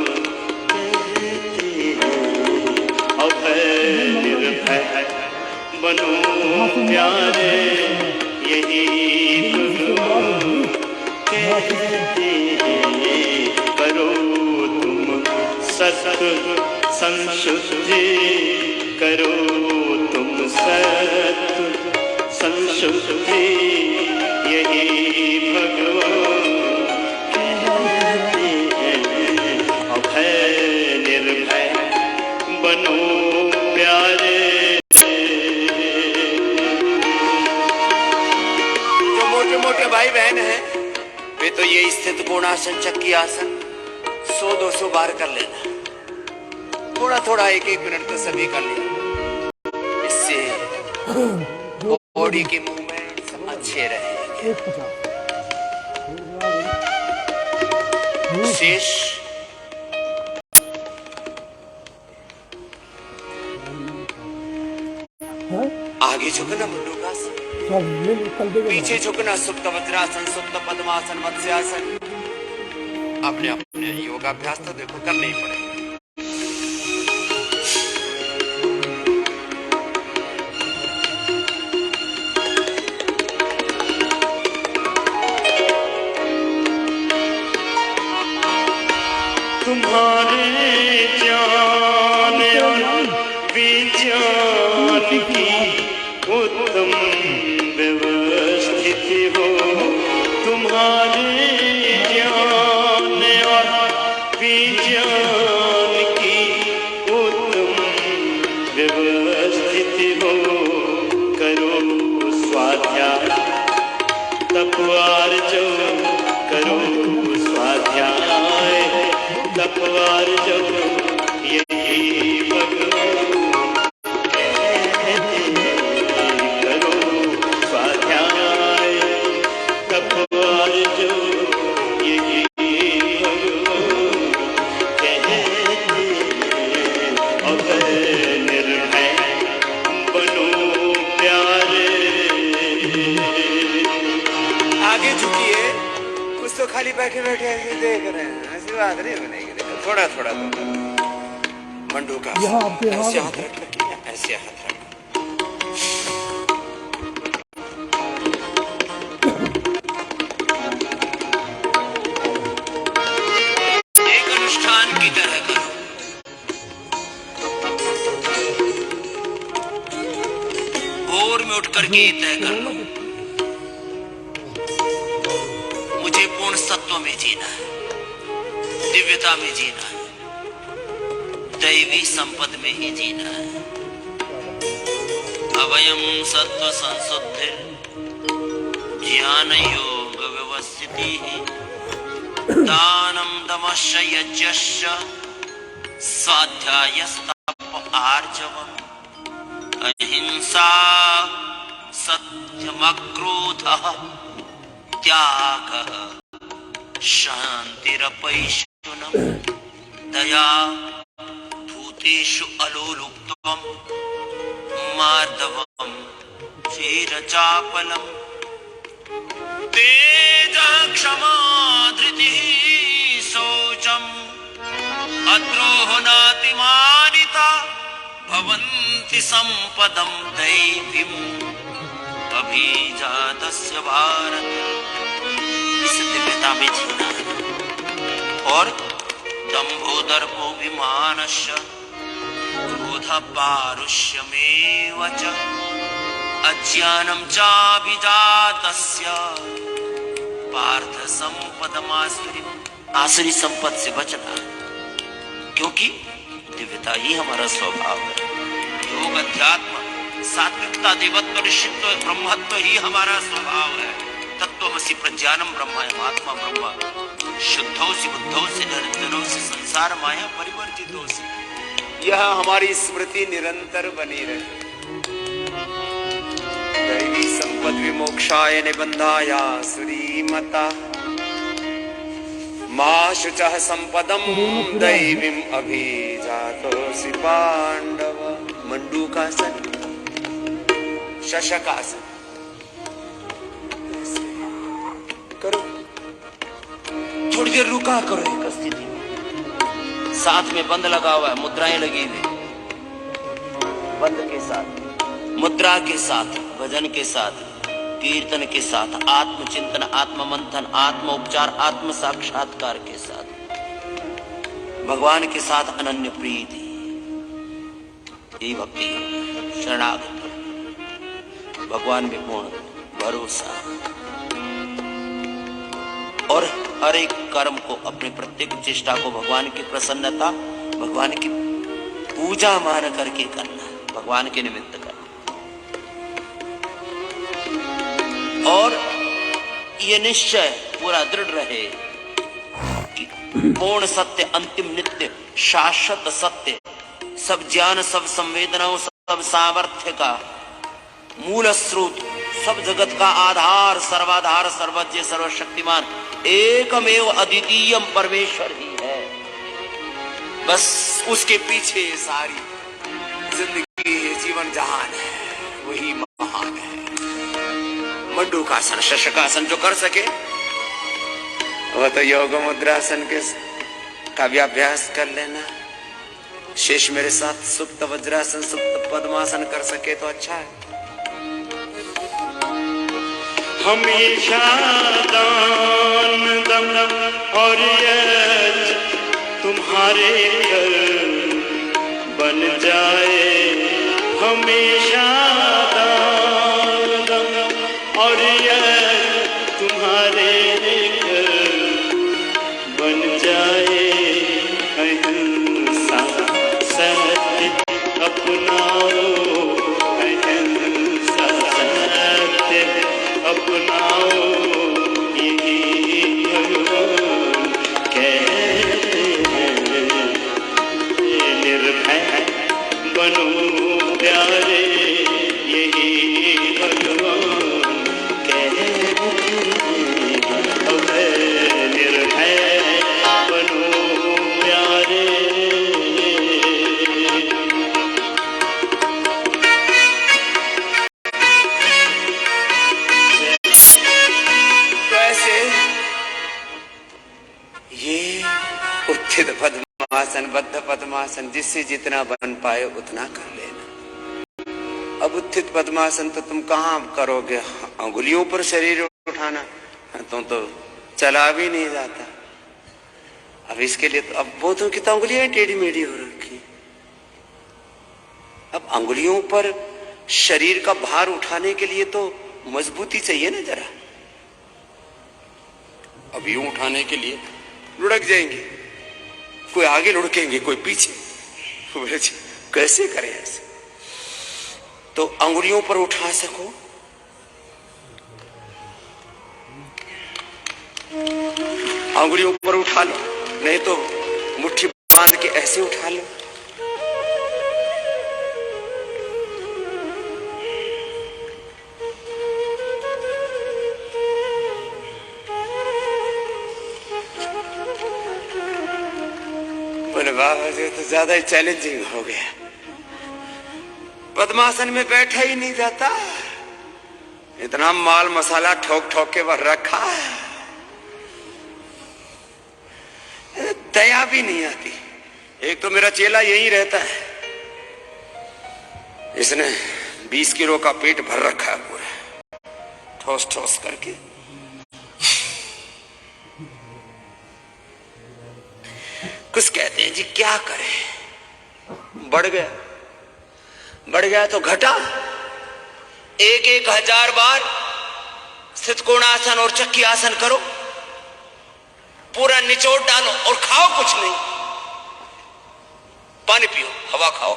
कहते हैं। अभय निर्भय बनो प्यारे, यही भगवान कहते हैं। करो तुम सत्य संशुद्धि, करो तुम सत्य संशुद्धि, यही भगवान कहते हैं। अभय निर्भय बनो प्यारे। जो मोटे मोटे भाई बहन हैं वे तो ये स्थित कोणासन, चक्की आसन 100-200 बार कर लेना। थोड़ा थोड़ा 1-1 मिनट तो सभी कर लेना। इससे बॉडी के मूवमेंट्स अच्छे रहेंगे। शेष आगे झुकना मुंडूकासन, पीछे झुकना सुप्त वज्रासन, सुप्त पद्मासन, मत्स्यासन। अपने अपने योगाभ्यास तो देखो करने ही पड़ेगा। तुम्हारे ज्ञान और विज्ञान की उत्तम व्यवस्थित हो। तुम्हारे ज्ञान और विज्ञान की उत्तम व्यवस्थित हो। करो स्वाध्याय तपवार जो, करो स्वाध्याय तपवार जो, यही भगवान कहते हैं। करो स्वाध्याय तपवार जो, यही भगवान कहते हैं। अभय निर्भय बनो प्यारे। आगे झुकिए, तो खाली बैठे बैठे ऐसे देख रहे हैं, ऐसी बात नहीं बनेगी। देखो थोड़ा थोड़ा तो मंडू का यहाँ आपके ऐसे हाथ हाथ रख रखिए, ऐसे हाथ रख। एक अनुष्ठान की तरह करो। भोर में उठ करके तय कर लो, मुझे पूर्ण सत्व में जीना है, दिव्यता में जीना है, दैवी संपद में ही जीना है। अवयम सत्व संशुद्धि ज्ञान योग व्यवस्थिति दानम दमश्च यज्ञश्च स्वाध्यायस्तप आर्जवम् अहिंसा सत्यमक्रोधः त्यागः शान्तिरपैशुनम् दया भूतेषु अलोलुप्त्वम् मार्दवम् चेरचापलम् तेजः क्षमा धृतिः शौचम् अद्रोहो नातिमानिता भवन्ति सम्पदं दैवीम् अभिजातस्य भारत। इस दिव्यता में जीना है। और दम्भो दर्पोऽभिमानश्च क्रोधः पारुष्यमेव च अज्ञानं चाभिजातस्य पार्थ सम्पदमासुरीम्। आसुरी संपद से बचना, क्योंकि दिव्यता ही हमारा स्वभाव है। योग अध्यात्म सात्विकता देवत्व ऋषित्व ब्रह्मत्व ही हमारा स्वभाव है। तत्त्वमसि प्रज्ञानम ब्रह्म आत्मा ब्रह्म शुद्धोसि बुद्धोसि निरंजनोसि संसार माया परिवर्जितोसि। यह हमारी स्मृति निरंतर बनी रहे। दैवी संपद विमोक्षाय निबंधाय सुरीमता मा शुचः संपदम दैवीम् अभिजातोऽसि पांडव। मंडूकासन, शशकासन करो, थोड़ी देर रुका करो एक स्थिति में। साथ में बंद लगा हुआ है, मुद्राएं लगी हुई, बंद के साथ, मुद्रा के साथ, भजन के साथ, कीर्तन के साथ, आत्मचिंतन, आत्ममंथन, आत्म उपचार, आत्म साक्षात्कार के साथ, भगवान के साथ अनन्य प्रीति, ये भक्ति शरणागत, भगवान में पूर्ण भरोसा। और हर एक कर्म को, अपने प्रत्येक चेष्टा को भगवान की प्रसन्नता, भगवान की पूजा मान करके करना, भगवान के निमित्त करना। और ये निश्चय पूरा दृढ़ रहे कि पूर्ण सत्य, अंतिम नित्य शाश्वत सत्य, सब ज्ञान, सब संवेदनाओं, सब सामर्थ्य का मूल स्रोत, सब जगत का आधार, सर्वाधार, सर्वज्ञ, सर्वशक्तिमान, एकमेव अद्वितीयम परमेश्वर ही है। बस उसके पीछे सारी जिंदगी, जीवन जहान है, वही महान है। मंडूकासन, शशकासन जो कर सके वह तो योग मुद्रासन के का भी अभ्यास कर लेना। शेष मेरे साथ सुप्त वज्रासन, सुप्त पद्मासन कर सके तो अच्छा है। हमेशा दान दम और यश तुम्हारे घर बन जाए। हमेशा दान दम और यश तुम्हारे घर बन जाए। अहिंसा सत्य अपनाओ, अहिंसा सत्य अपनाओ, यही भगवान कहते हैं। निर्भय बनो प्यारे, बद्ध पद्मासन, जिससे जितना बन पाए उतना कर लेना। अब उत्थित पद्मासन तो तुम कहाँ करोगे, अंगुलियों पर शरीर उठाना, तुम तो चला भी नहीं जाता। अब इसके लिए तो अब वो तो कितना अंगुलियां टेढ़ी मेढ़ी हो रखी। अब अंगुलियों पर शरीर का भार उठाने के लिए तो मजबूती चाहिए ना जरा। अब यूं उठाने के लिए लुढ़क जाएंगे, कोई आगे लुढ़केंगे कोई पीछे, कैसे करें ऐसे। तो अंगुलियों पर उठा सको, अंगुलियों पर उठा लो, नहीं तो मुट्ठी बांध के ऐसे उठा लो। बोले बाबा जी तो ज्यादा ही चैलेंजिंग हो गया, पद्मासन में बैठा ही नहीं जाता, इतना माल मसाला ठोक ठोक के भर रखा, दया भी नहीं आती। एक तो मेरा चेला यही रहता है, इसने 20 किलो का पेट भर रखा है पूरा, ठोस ठोस करके। कुछ कहते हैं जी क्या करें, बढ़ गया तो घटा, 1000 बार सितकोणासन और चक्की आसन करो, पूरा निचोड़ डालो और खाओ कुछ नहीं, पानी पियो, हवा खाओ।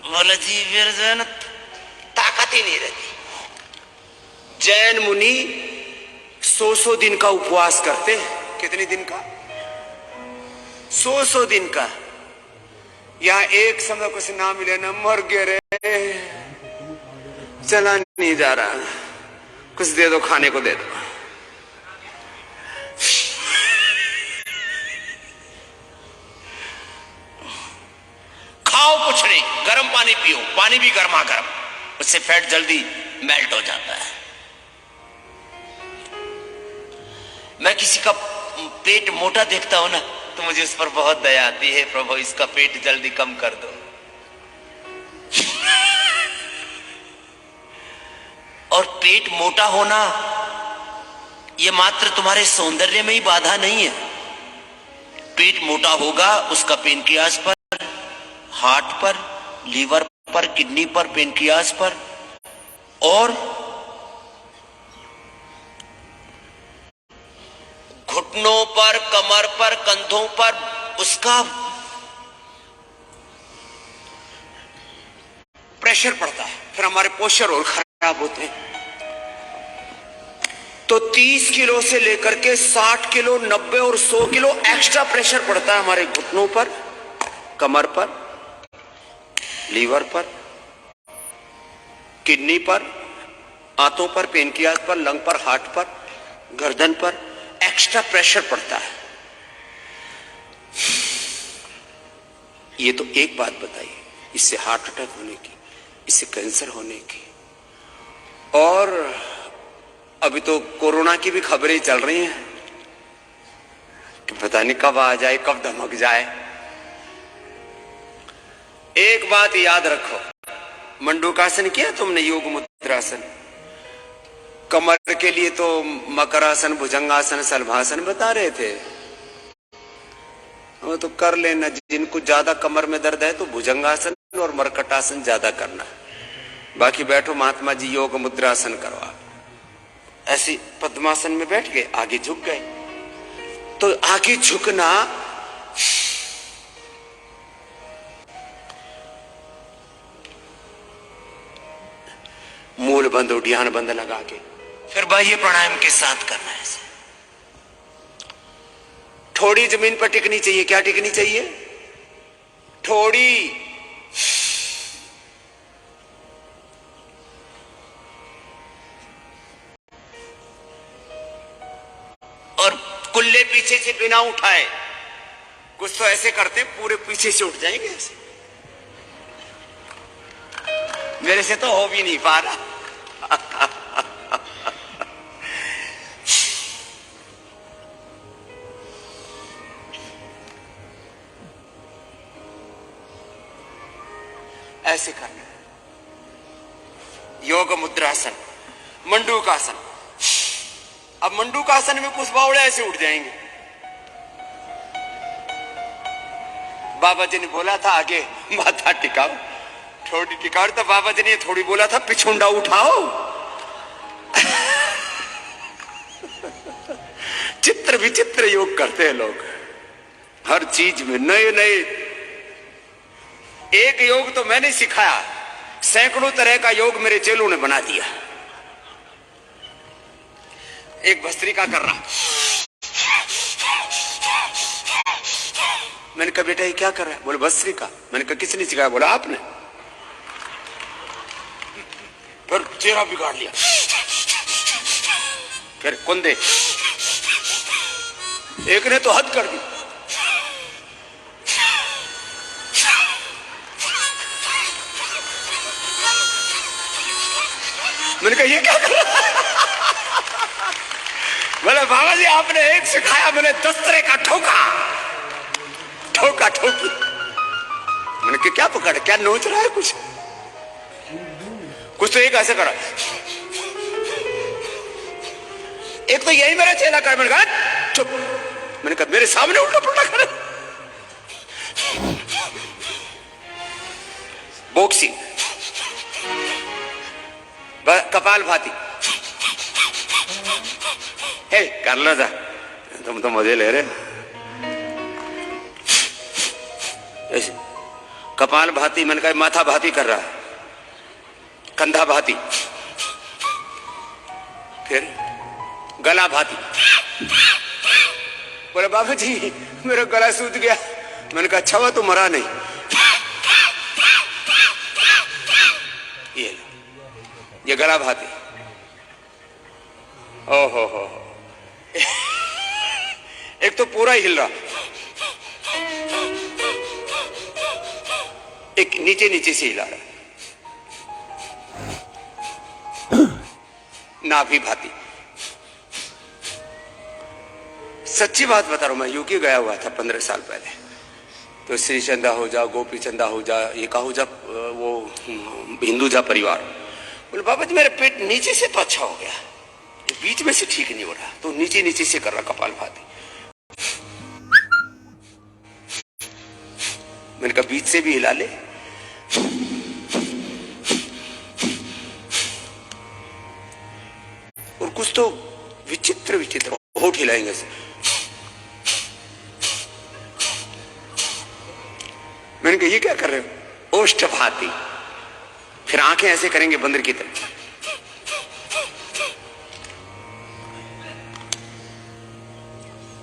बोला जी फिर जो है ना ताकत ही नहीं रहती। जैन मुनि 100 दिन का उपवास करते हैं। कितने दिन का? 100 दिन का। यहाँ एक समय कुछ ना मिले ना, मर गए रे, चला नहीं जा रहा, कुछ दे दो, खाने को दे दो। खाओ कुछ नहीं, गर्म पानी पियो, पानी भी गर्मा गर्म, उससे फैट जल्दी मेल्ट हो जाता है। मैं किसी का पेट मोटा देखता हूं ना तो मुझे उस पर बहुत दया आती है, प्रभु इसका पेट जल्दी कम कर दो। और पेट मोटा होना ये मात्र तुम्हारे सौंदर्य में ही बाधा नहीं है। पेट मोटा होगा उसका पेनक्रियास पर, हार्ट पर, लीवर पर, किडनी पर, पेनक्रियास पर और घुटनों पर, कमर पर, कंधों पर उसका प्रेशर पड़ता है, फिर हमारे पोस्चर और खराब होते हैं। तो 30 किलो से लेकर के 60 किलो, 90 और 100 किलो एक्स्ट्रा प्रेशर पड़ता है हमारे घुटनों पर, कमर पर, लीवर पर, किडनी पर, आंतों पर, पेनक्रियास पर, लंग पर, हार्ट पर, गर्दन पर एक्स्ट्रा प्रेशर पड़ता है। ये तो एक बात बताइए, इससे हार्ट अटैक होने की, इससे कैंसर होने की, और अभी तो कोरोना की भी खबरें चल रही हैं कि पता नहीं कब आ जाए, कब धमक जाए। एक बात याद रखो, मंडूकासन किया तुमने, योग मुद्रासन, कमर के लिए तो मकरासन, भुजंगासन, सलभासन बता रहे थे, वो तो कर लेना। जिनको ज्यादा कमर में दर्द है तो भुजंगासन और मरकटासन ज्यादा करना, बाकी बैठो महात्मा जी योग मुद्रासन करो। आप ऐसी पद्मासन में बैठ गए, आगे झुक गए, तो आगे झुकना मूल बंद, उड्यान बंद लगा के फिर बाह्य प्राणायाम के साथ करना है। थोड़ी जमीन पर टिकनी चाहिए। क्या टिकनी चाहिए? थोड़ी। और कुल्ले पीछे से बिना उठाए, कुछ तो ऐसे करते पूरे पीछे से उठ जाएंगे ऐसे, मेरे से तो हो भी नहीं पा रहा। ऐसे करना। योग मुद्रासन, मंडूकासन। अब मंडूकासन में कुछ बावड़े ऐसे उठ जाएंगे। बाबा जी ने बोला था आगे माथा टिकाओ, थोड़ी टिकाओ, तो बाबा जी ने थोड़ी बोला था पिछुंडा उठाओ। चित्र विचित्र योग करते हैं लोग, हर चीज में नए नए। एक योग तो मैंने सिखाया, सैकड़ों तरह का योग मेरे चेलों ने बना दिया। एक भस्त्रिका कर रहा, मैंने कहा बेटा ये क्या कर रहा है? बोले भस्त्रिका। मैंने कहा किसने सिखाया? बोला आपने। फिर चेहरा बिगाड़ लिया, फिर कुंदे, एक ने तो हद कर दी। मैंने कहा ये क्या कर रहा है? बोले बाबा जी आपने एक सिखाया, मैंने 10 तरह का ठोका ठोका ठोकी। मैंने कहा क्या पकड़, क्या नोच रहा है? कुछ तो एक ऐसे करा। एक तो यही मेरा चेला कर। मैंने कहा चुप। मैंने कहा मेरे सामने उल्टा पुल्टा करे। बॉक्सिंग, कपाल भाती, हे कर लो जा, तुम तो मजे ले रहे। ऐसे कपाल भाती, मैंने कहा माथा भाती कर रहा है, कंधा भाती, फिर गला भाती। बोले बाबा जी मेरा गला सूज गया। मैंने कहा अच्छा हुआ तो मरा नहीं। ये गला भाती। ओहो हो, एक तो पूरा हिल रहा, एक नीचे नीचे से हिला रहा, नाभि भाती। सच्ची बात बता रहा हूं, मैं यूके गया हुआ था 15 साल पहले। तो श्री चंदा आहूजा, गोपी चंदा आहूजा, एक आहूजा वो हिंदूजा परिवार। बोले बाबा जी मेरे पेट नीचे से तो अच्छा हो गया, बीच में से ठीक नहीं हो रहा, तो नीचे नीचे से कर रहा कपाल भाती। मैंने कहा बीच से भी हिला ले। और कुछ तो विचित्र विचित्र होठ हिलाएंगे से। मैंने कहा ये क्या कर रहे हो? ओष्ठ भाती। फिर आंखें ऐसे करेंगे बंदर की तरह।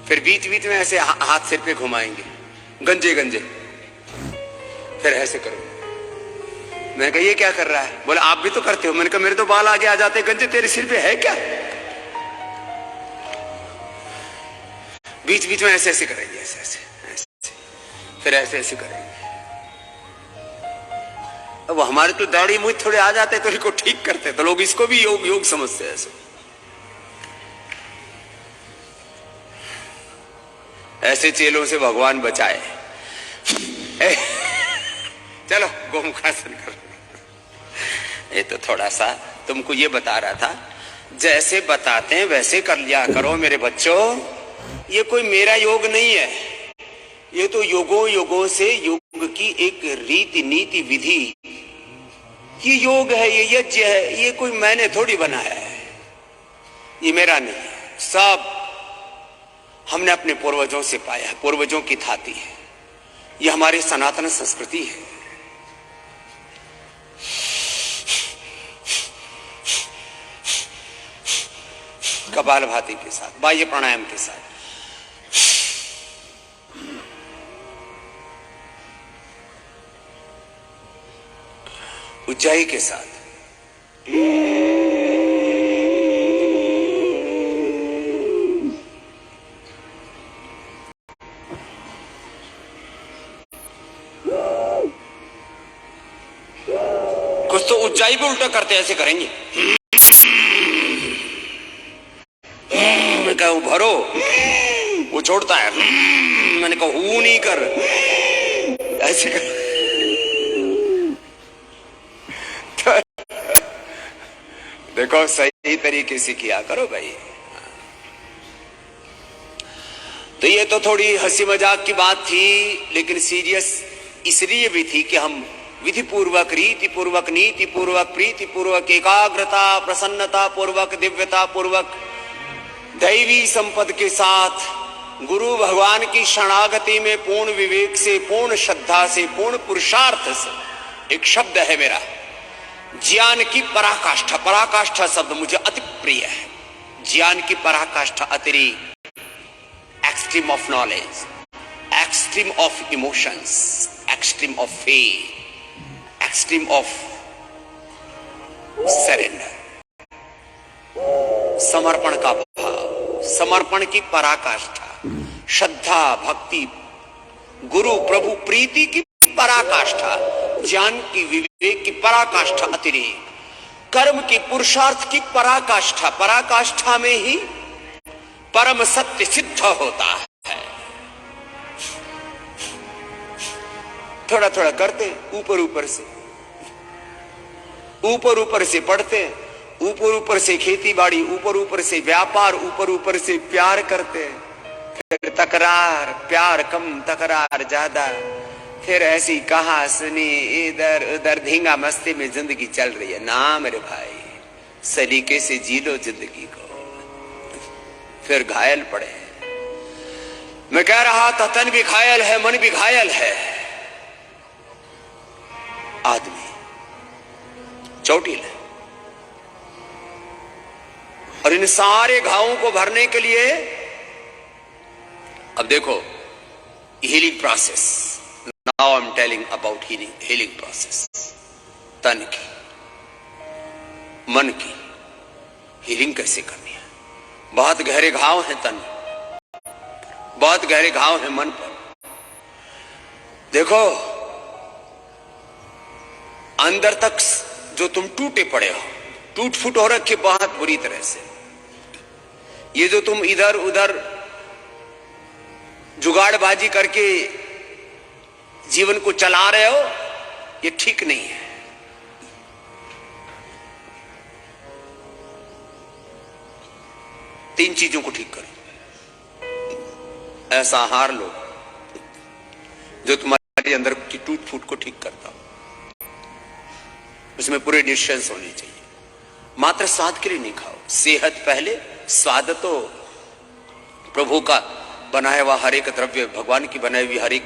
फिर बीच बीच में ऐसे हाथ सिर पे घुमाएंगे, गंजे गंजे, फिर ऐसे करो। मैंने कहा ये क्या कर रहा है? बोला आप भी तो करते हो। मैंने कहा मेरे तो बाल आगे आ जाते गंजे, तेरे सिर पे है क्या? बीच बीच में ऐसे ऐसे करेंगे, ऐसे ऐसे ऐसे, फिर ऐसे ऐसे करेंगे। अब हमारे तो दाढ़ी मुझ थोड़े आ जाते तो इनको ठीक करते, तो लोग इसको भी योग योग समझते हैं। ऐसे ऐसे चेलों से भगवान बचाए। चलो गोमुखासन करो। ये तो थोड़ा सा तुमको ये बता रहा था, जैसे बताते हैं वैसे कर लिया करो मेरे बच्चों। ये कोई मेरा योग नहीं है, ये तो योगों योगों से योग की एक रीति नीति विधि, ये योग है, ये यज्ञ है। ये कोई मैंने थोड़ी बनाया है, ये मेरा नहीं है, सब हमने अपने पूर्वजों से पाया है, पूर्वजों की थाती है। ये हमारी सनातन संस्कृति है। कपालभाति के साथ, बाह्य प्राणायाम के साथ, उज्जाई के साथ, कुछ तो उज्जाई भी उल्टा करते ऐसे करेंगे। मैंने कहा भरो, वो छोड़ता है। मैंने कहा हूं नहीं कर, ऐसे कर। देखो सही तरीके से किया करो भाई। तो ये तो थोड़ी हंसी मजाक की बात थी, लेकिन सीरियस इसलिए भी थी कि हम विधि पूर्वक, रीति पूर्वक, नीति पूर्वक, प्रीति पूर्वक, एकाग्रता, प्रसन्नता पूर्वक, दिव्यता पूर्वक, दैवी संपद के साथ गुरु भगवान की शरणागति में पूर्ण विवेक से, पूर्ण श्रद्धा से, पूर्ण पुरुषार्थ से, एक शब्द है मेरा, ज्ञान की पराकाष्ठा। पराकाष्ठा शब्द मुझे अति प्रिय है। ज्ञान की पराकाष्ठा, अतिरिक्त, extreme of knowledge, extreme of emotions, extreme of faith, extreme of surrender, समर्पण का भाव, समर्पण की पराकाष्ठा, श्रद्धा, भक्ति, गुरु प्रभु प्रीति की पराकाष्ठा, ज्ञान की विवेक की पराकाष्ठा, अतिरिक्त कर्म की पुरुषार्थ की पराकाष्ठा। पराकाष्ठा में ही परम सत्य सिद्ध होता है। थोड़ा थोड़ा करते, ऊपर ऊपर से, ऊपर ऊपर से पढ़ते, ऊपर ऊपर से खेती बाड़ी, ऊपर ऊपर से व्यापार, ऊपर ऊपर से प्यार करते, फिर तकरार, प्यार कम तकरार ज्यादा, फिर ऐसी कहा सुनी, इधर उधर धींगा मस्ती में जिंदगी चल रही है। ना मेरे भाई, सलीके से जी लो जिंदगी को, फिर घायल पड़े। मैं कह रहा था तन भी घायल है, मन भी घायल है। आदमी चोटिल है, और इन सारे घावों को भरने के लिए अब देखो healing process. Now I am telling about healing process. तन की, मन की हीलिंग कैसे करनी है। बहुत गहरे घाव हैं तन, बहुत गहरे घाव हैं मन पर। देखो अंदर तक जो तुम टूटे पड़े हो, टूट फूट हो रखे बहुत बुरी तरह से, ये जो तुम इधर उधर जुगाड़बाजी करके जीवन को चला रहे हो, ये ठीक नहीं है। तीन चीजों को ठीक करो। ऐसा आहार लो जो तुम्हारे अंदर की टूट फूट को ठीक करता हो, उसमें पूरे न्यूट्रिएंट्स होने चाहिए। मात्र स्वाद के लिए नहीं खाओ, सेहत पहले, स्वाद तो प्रभु का बनाया हुआ हर एक द्रव्य, भगवान की बनाई हुई हर एक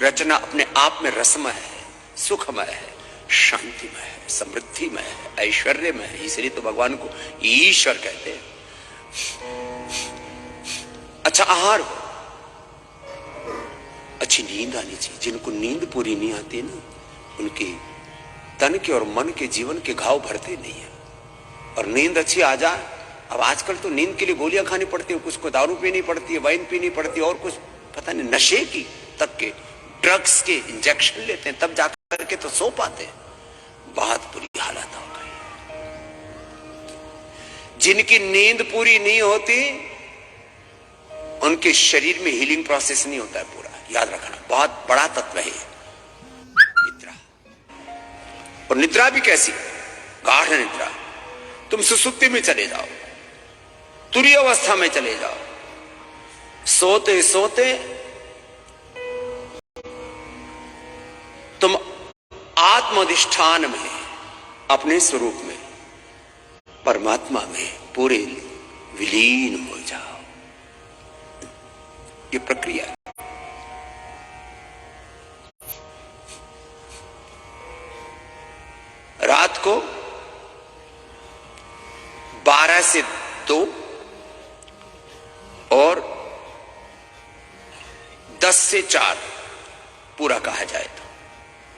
रचना अपने आप में रसमय है, सुखमय है, शांतिमय है, समृद्धिमय है, ऐश्वर्यमय है। इसलिए तो भगवान को ईश्वर कहते हैं। अच्छा आहार हो, अच्छी नींद आनी चाहिए। जिनको नींद पूरी नहीं आती ना, उनके तन के और मन के जीवन के घाव भरते नहीं है। और नींद अच्छी आ जाए, अब आजकल तो नींद के लिए गोलियां खानी पड़ती है, कुछ को दारू पीनी पड़ती है, वाइन पीनी पड़ती है, और कुछ पता नहीं नशे की तक के ड्रग्स के इंजेक्शन लेते हैं, तब जाकर के तो सो पाते हैं। बहुत बुरी हालत हो गई। जिनकी नींद पूरी नहीं होती, उनके शरीर में हीलिंग प्रोसेस नहीं होता है पूरा। याद रखना, बहुत बड़ा तत्व है निद्रा। और निद्रा भी कैसी, गाढ़ निद्रा। तुम सुसुप्ति में चले जाओ, तुरीय अवस्था में चले जाओ, सोते सोते तुम आत्माधिष्ठान में, अपने स्वरूप में, परमात्मा में पूरे विलीन हो जाओ। ये प्रक्रिया है। रात को 12 से 2 और 10 से 4 पूरा कहा जाए तो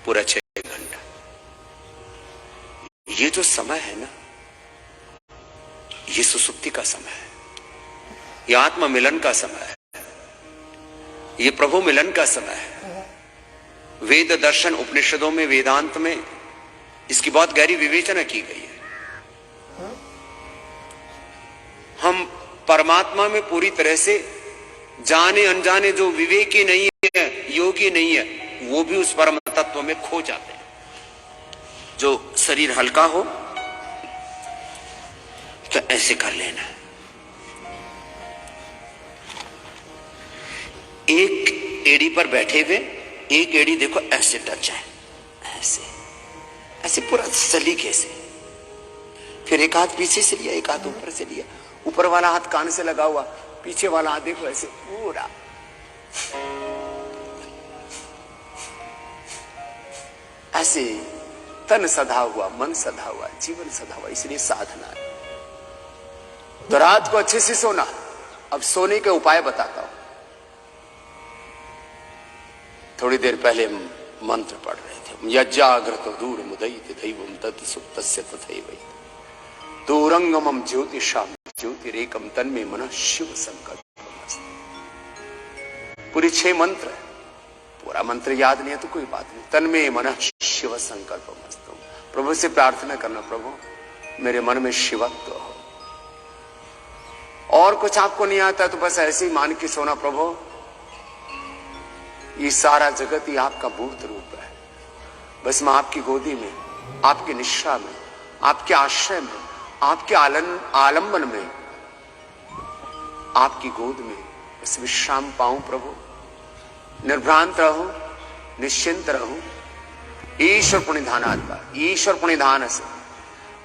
पूरा 6 घंटा। ये जो समय है ना, ये सुसुप्ति का समय है, ये आत्मा मिलन का समय है, ये प्रभु मिलन का समय है। वेद दर्शन उपनिषदों में, वेदांत में इसकी बहुत गहरी विवेचना की गई है। हम परमात्मा में पूरी तरह से जाने अनजाने, जो विवेकी नहीं है, योगी नहीं है, वो भी उस परम तत्व में खो जाते हैं। जो शरीर हल्का हो, तो ऐसे कर लेना। एक एड़ी पर बैठे हुए, एक एड़ी देखो ऐसे टच है, ऐसे ऐसे पूरा सलीके से। फिर एक हाथ पीछे से लिया, एक हाथ ऊपर से लिया, ऊपर वाला हाथ कान से लगा हुआ, पीछे वाला हाथ देखो ऐसे पूरा। ऐसे तन सधा हुआ, मन सधा हुआ, जीवन सधा हुआ, इसलिए साधना है। तो रात को अच्छे से सोना। अब सोने के उपाय बताता हूं। थोड़ी देर पहले मंत्र पढ़ रहे थे, यज्ञाग्रत दूर मुदयित दैवम तत् सुप्तस्य तथैव दूरंगमम ज्योतिषाम ज्योतिरेकम तन्मे मनः शिव संकल्पमस्तु। पूरी 6 मंत्र है, पूरा मंत्र याद नहीं है तो कोई बात नहीं। तन्मे मनः शिव संकल्पमस्तु। प्रभु से प्रार्थना करना, प्रभु मेरे मन में शिवत्व हो। और कुछ आपको नहीं आता तो बस ऐसे ही मान के सोना, प्रभु ये सारा जगत ही आपका मूर्त रूप है, बस मैं आपकी गोदी में, आपकी निष्ठा में, आपके आश्रय में, आपके आलंबन में, आपकी गोद में बस विश्राम पाऊं। प्रभु निर्भ्रांत रहूं, निश्चिंत रहूं। ईश्वर पुण्यधानात्मा, ईश्वर पुण्यधान से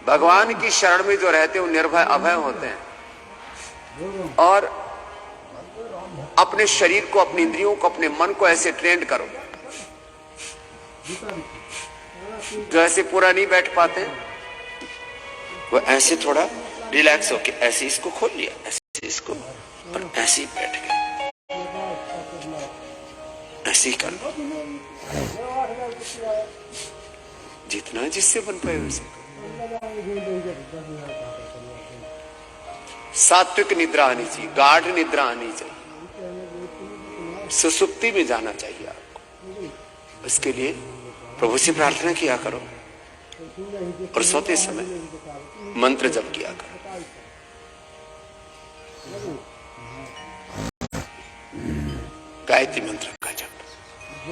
भगवान की शरण में जो रहते हैं वो निर्भय अभय होते हैं। और अपने शरीर को, अपनी इंद्रियों को, अपने मन को ऐसे ट्रेंड करो जो ऐसे पूरा नहीं बैठ पाते, वो ऐसे थोड़ा रिलैक्स होके ऐसे इसको खोल लिया, ऐसे इसको, और ऐसे ही बैठ गए, ऐसे ही कर। जितना जिससे बन पाए वैसे। सात्विक निद्रा आनी चाहिए, गाढ़ निद्रा आनी चाहिए, सुसुप्ति में जाना चाहिए आपको। इसके लिए प्रभु से प्रार्थना किया करो और सोते समय मंत्र जप किया करो। गायत्री मंत्र का जप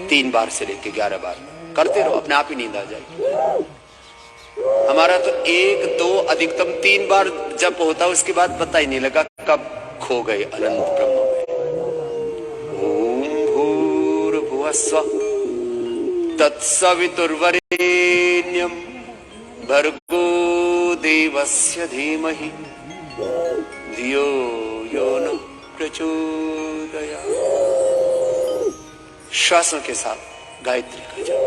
3 बार से लेकर 11 बार करते रहो, अपने आप ही नींद आ जाएगी। हमारा तो 1, 2 अधिकतम 3 बार जप होता है, उसके बाद पता ही नहीं लगा कब खो गए अनंत ब्रह्म में। ओम भूर्भुवः स्वः तत्सवितुर्वरेण्यं भर्गो देवस्य धीमहि धियो यो न प्रचोदयात्। श्वासों के साथ गायत्री का जप,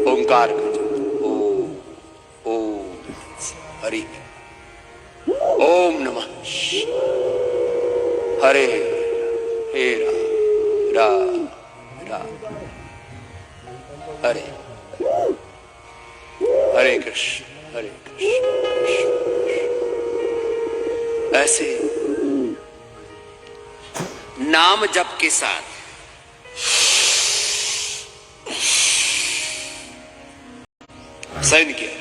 ओंकार का जप, ओम ओम हरि ओम नमः हरे हे राम राम हरे हरे कृष्ण हरे कृष्ण। ऐसे नाम जप के साथ शयन किया।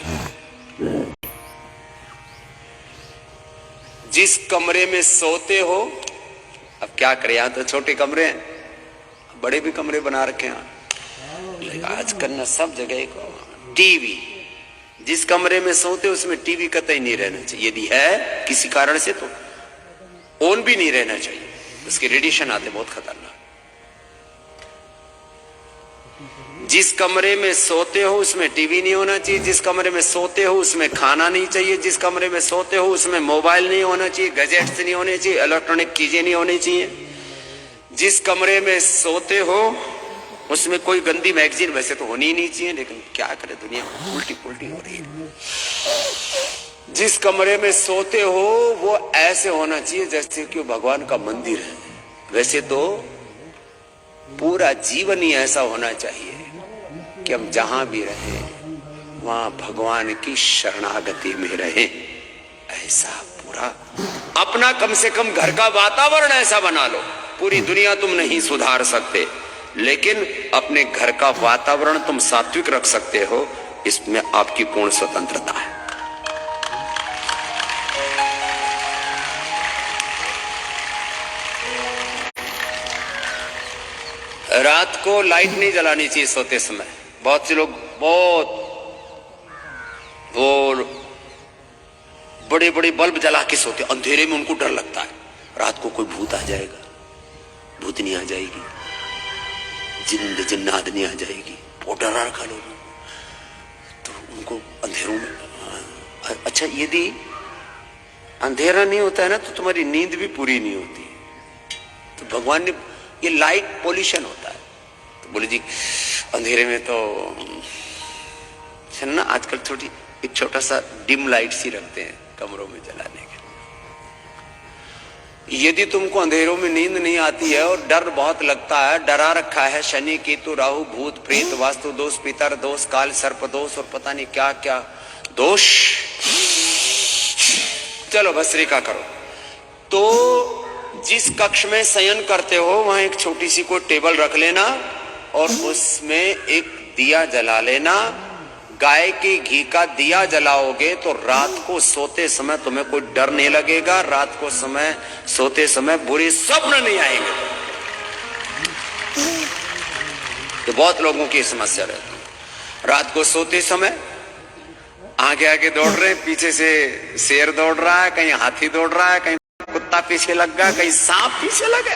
जिस कमरे में सोते हो, अब क्या करें, यहां तो छोटे कमरे हैं, बड़े भी कमरे बना रखे हैं आजकल ना सब जगह को। टीवी, जिस कमरे में सोते हो उसमें टीवी कतई नहीं रहना चाहिए। यदि है किसी कारण से तो ऑन भी नहीं रहना चाहिए, उसके रेडिएशन आते बहुत खतरनाक। जिस कमरे में सोते हो उसमें टीवी नहीं होना चाहिए, जिस कमरे में सोते हो उसमें खाना नहीं चाहिए, जिस कमरे में सोते हो उसमें मोबाइल नहीं होना चाहिए, गैजेट्स नहीं होने चाहिए, इलेक्ट्रॉनिक चीजें नहीं होनी चाहिए। जिस कमरे में सोते हो उसमें कोई गंदी मैगजीन वैसे तो होनी ही नहीं चाहिए, लेकिन क्या करे दुनिया उल्टी पुल्टी हो रही है। जिस कमरे में सोते हो वो ऐसे होना चाहिए जैसे कि भगवान का मंदिर है। वैसे तो पूरा जीवन ही ऐसा होना चाहिए कि हम जहां भी रहें वहां भगवान की शरणागति में रहें। ऐसा पूरा अपना कम से कम घर का वातावरण ऐसा बना लो। पूरी दुनिया तुम नहीं सुधार सकते, लेकिन अपने घर का वातावरण तुम सात्विक रख सकते हो, इसमें आपकी पूर्ण स्वतंत्रता है। रात को लाइट नहीं जलानी चाहिए सोते समय। बहुत से लोग बहुत और बड़े बड़े बल्ब जला के सोते, अंधेरे में उनको डर लगता है रात को कोई भूत आ जाएगा, भूतनी आ जाएगी, जिन्नादनी आ जाएगी, बहुत डरा रखा लोगों तो उनको अंधेरों में। अच्छा यदि अंधेरा नहीं होता है ना तो तुम्हारी नींद भी पूरी नहीं होती। तो भगवान ने ये लाइट पोल्यूशन होता है, तो बोले जी अंधेरे में तो ना आजकल एक छोटा सा डिम लाइट सी रखते हैं कमरों में जलाने के। यदि तुमको अंधेरों में नींद नहीं आती है और डर बहुत लगता है, डरा रखा है शनि केतु राहु भूत प्रेत वास्तु दोष पितर दोष काल सर्प दोष और पता नहीं क्या क्या दोष, चलो भस्त्रिका करो। तो जिस कक्ष में शयन करते हो वहां एक छोटी सी कोई टेबल रख लेना और उसमें एक दिया जला लेना। गाय के घी का दिया जलाओगे तो रात को सोते समय तुम्हें कोई डर नहीं लगेगा, रात को सोते समय बुरे स्वप्न नहीं आएंगे। तो बहुत लोगों की समस्या रहती है, रात को सोते समय आगे आगे दौड़ रहे, पीछे से शेर दौड़ रहा है, कहीं हाथी दौड़ रहा है, कहीं कुत्ता पीछे लग गया, कहीं सांप पीछे लगा,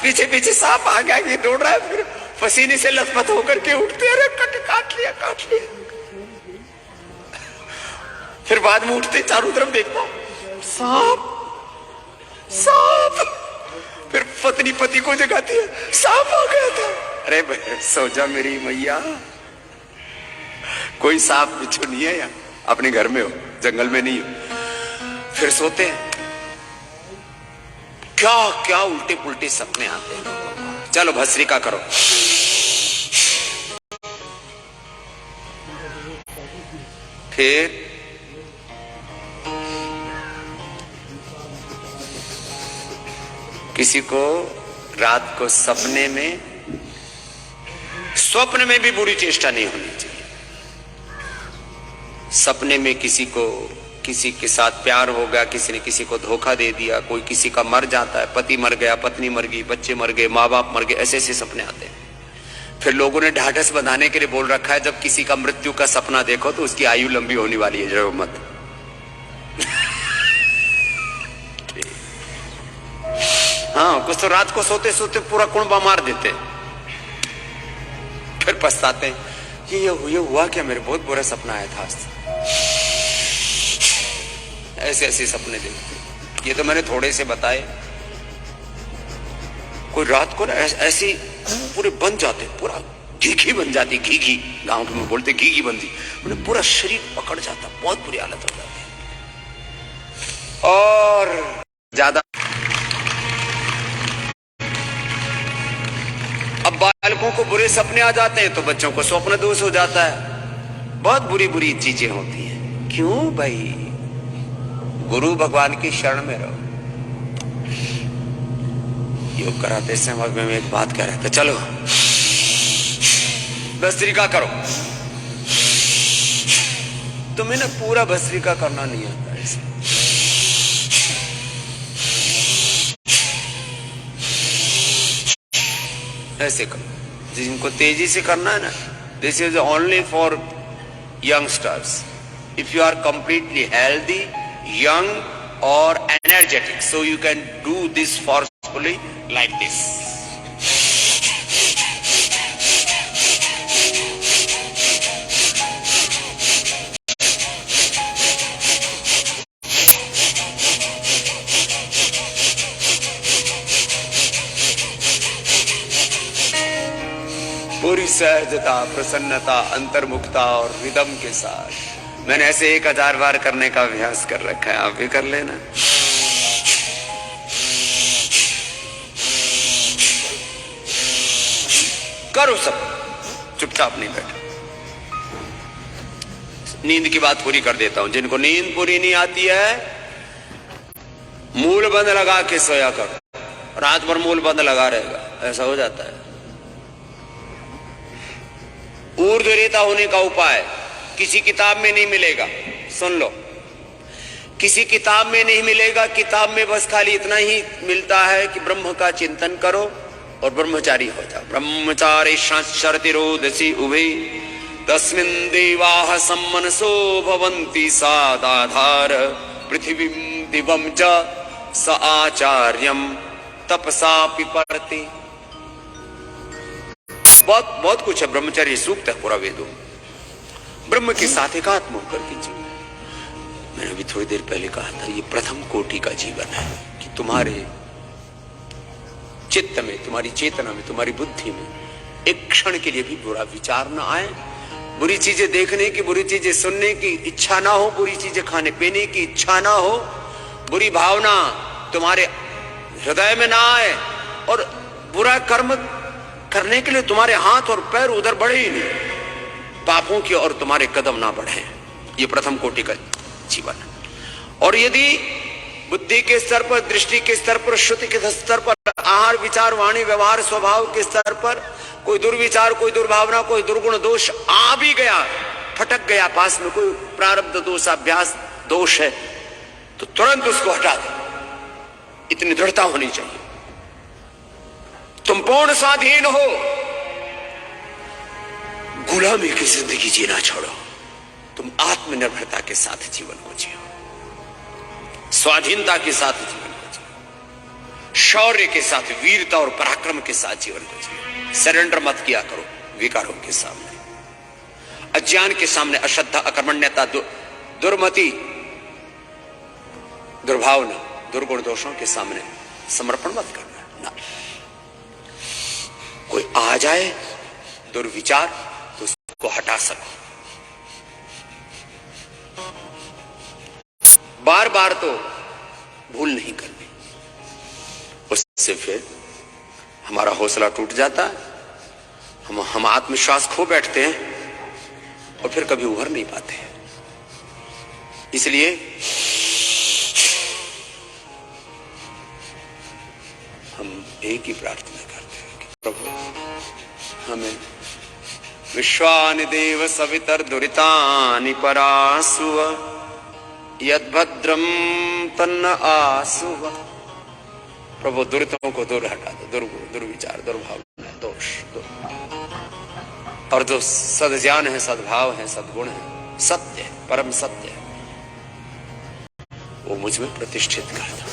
पीछे पीछे सांप आगे आगे दौड़ रहा है, फिर पसीने से लथपथ होकर के उठते, अरे काट लिया। फिर बाद में उठते चारों तरफ देखता सांप, फिर पत्नी पति को जगाती है, सांप आ गया था। अरे सो जा मेरी मैया, कोई सांप बिच्छू नहीं है यहाँ, अपने घर में हो, जंगल में नहीं हो। फिर सोते हैं, क्या क्या उल्टे पुल्टे सपने आते हैं। चलो भस्त्रिका करो। फिर किसी को रात को स्वप्न में भी बुरी चेष्टा नहीं होनी चाहिए। सपने में किसी के साथ प्यार हो गया, किसी ने किसी को धोखा दे दिया, कोई किसी का मर जाता है, पति मर गया, पत्नी मर गई, बच्चे मर गए, माँ बाप मर गए, ऐसे ऐसे सपने आते हैं। फिर लोगों ने ढाढ़स बंधाने के लिए बोल रखा है, जब किसी का मृत्यु का सपना देखो तो उसकी आयु लंबी होने वाली है, जरूर मत। हाँ, कुछ तो रात को सोते सोते पूरा कुंबा मार देते, फिर पछताते हैं, ये हुआ क्या, मेरे बहुत बुरा सपना आया था। ऐसे ऐसे सपने देखते। ये तो मैंने थोड़े से बताए। कोई रात को ना ऐसी पूरे बन जाते, पूरा घी बन जाती, घी गांव में बोलते घी बनती, उन्हें पूरा शरीर पकड़ जाता, बहुत बुरी हालत हो जाती। और ज्यादा अब बालकों को बुरे सपने आ जाते हैं तो बच्चों को स्वप्न दोष हो जाता है। बहुत बुरी बुरी चीजें होती हैं। क्यों भाई, गुरु भगवान की शरण में रहो। योग कराते समय मैं एक बात कह रहा था, चलो भस्त्रिका करो। तुम्हें ना पूरा भस्त्रिका करना नहीं आता ऐसे। ऐसे करो, जिनको तेजी से करना है ना, this is only for youngsters. If you are completely healthy, young or energetic, so you can do this forcefully like this. पूरी सहजता, प्रसन्नता, अंतर्मुखता और रिदम के साथ मैंने ऐसे 1000 बार करने का अभ्यास कर रखा है, आप भी कर लेना। करो सब, चुपचाप नहीं बैठो। नींद की बात पूरी कर देता हूं। जिनको नींद पूरी नहीं आती है, मूल बंद लगा के सोया करो। रात भर मूल बंद लगा रहेगा, ऐसा हो जाता है। ऊर्ध्वरेता होने का उपाय किसी किताब में नहीं मिलेगा, सुन लो, किसी किताब में नहीं मिलेगा। किताब में बस खाली इतना ही मिलता है कि ब्रह्म का चिंतन करो और ब्रह्मचारी हो जाओ। ब्रह्मचारी शरतिरोधसी उभे तस्मिन् देवाः सम्मनसो भवन्ति सादाधार पृथिवीं दिवं च स आचार्यं तपसा पिपर्ति। बहुत कुछ है, ब्रह्मचर्य सूक्त है पूरा वेदों में। ब्रह्म के साथ एकात्म होकर के जीवन। मैंने अभी थोड़ी देर पहले कहा था, ये प्रथम कोटि का जीवन है कि तुम्हारे चित्त में, तुम्हारी चेतना में, तुम्हारी बुद्धि में एक क्षण के लिए भी बुरा विचार ना आए, बुरी चीजें देखने की, बुरी चीजें सुनने की इच्छा ना हो, बुरी चीजें खाने पीने की इच्छा ना हो, बुरी भावना तुम्हारे हृदय में ना आए, और बुरा कर्म करने के लिए तुम्हारे हाथ और पैर उधर बढ़े ही नहीं, पापों की और तुम्हारे कदम ना बढ़े। ये प्रथम कोटि का जीवन है। और यदि बुद्धि के स्तर पर, दृष्टि के स्तर पर, श्रुति के स्तर पर, आहार विचार वाणी व्यवहार स्वभाव के स्तर पर कोई दुर्विचार, कोई दुर्भावना, कोई दुर्गुण दोष आ भी गया, फटक गया, पास में कोई प्रारब्ध दोष, अभ्यास दोष है, तो तुरंत उसको हटा दो। इतनी दृढ़ता होनी चाहिए। तुम पूर्ण स्वाधीन हो, गुलामी की जिंदगी जीना छोड़ो, तुम आत्मनिर्भरता के साथ जीवन को जियो, स्वाधीनता के साथ जीवन को जियो, शौर्य के साथ, वीरता और पराक्रम के साथ जीवन को जियो। सरेंडर मत किया करो विकारों के सामने, अज्ञान के सामने, अश्रद्धा, अकर्मण्यता, दुर्मति, दुर्भावना, दुर्गुण दोषों के सामने समर्पण मत करना ना। कोई आ जाए दुर्विचार तो उसको हटा सको। बार बार तो भूल नहीं करनी, उससे फिर हमारा हौसला टूट जाता है, हम आत्मविश्वास खो बैठते हैं और फिर कभी उभर नहीं पाते हैं। इसलिए हम एक ही प्रार्थना करते हैं कि प्रभु हमें विश्वानि देव सवितर दुरितानि परासुव यद्भद्रम तन्न आसुव। प्रभु दुरितों को दूर हटा दो, दुर्विचार, दुर्भावना, दोष, और जो सद्ज्ञान है, सद्भाव है, सद्गुण है, सत्य है, परम सत्य है, वो मुझ में प्रतिष्ठित कर दो।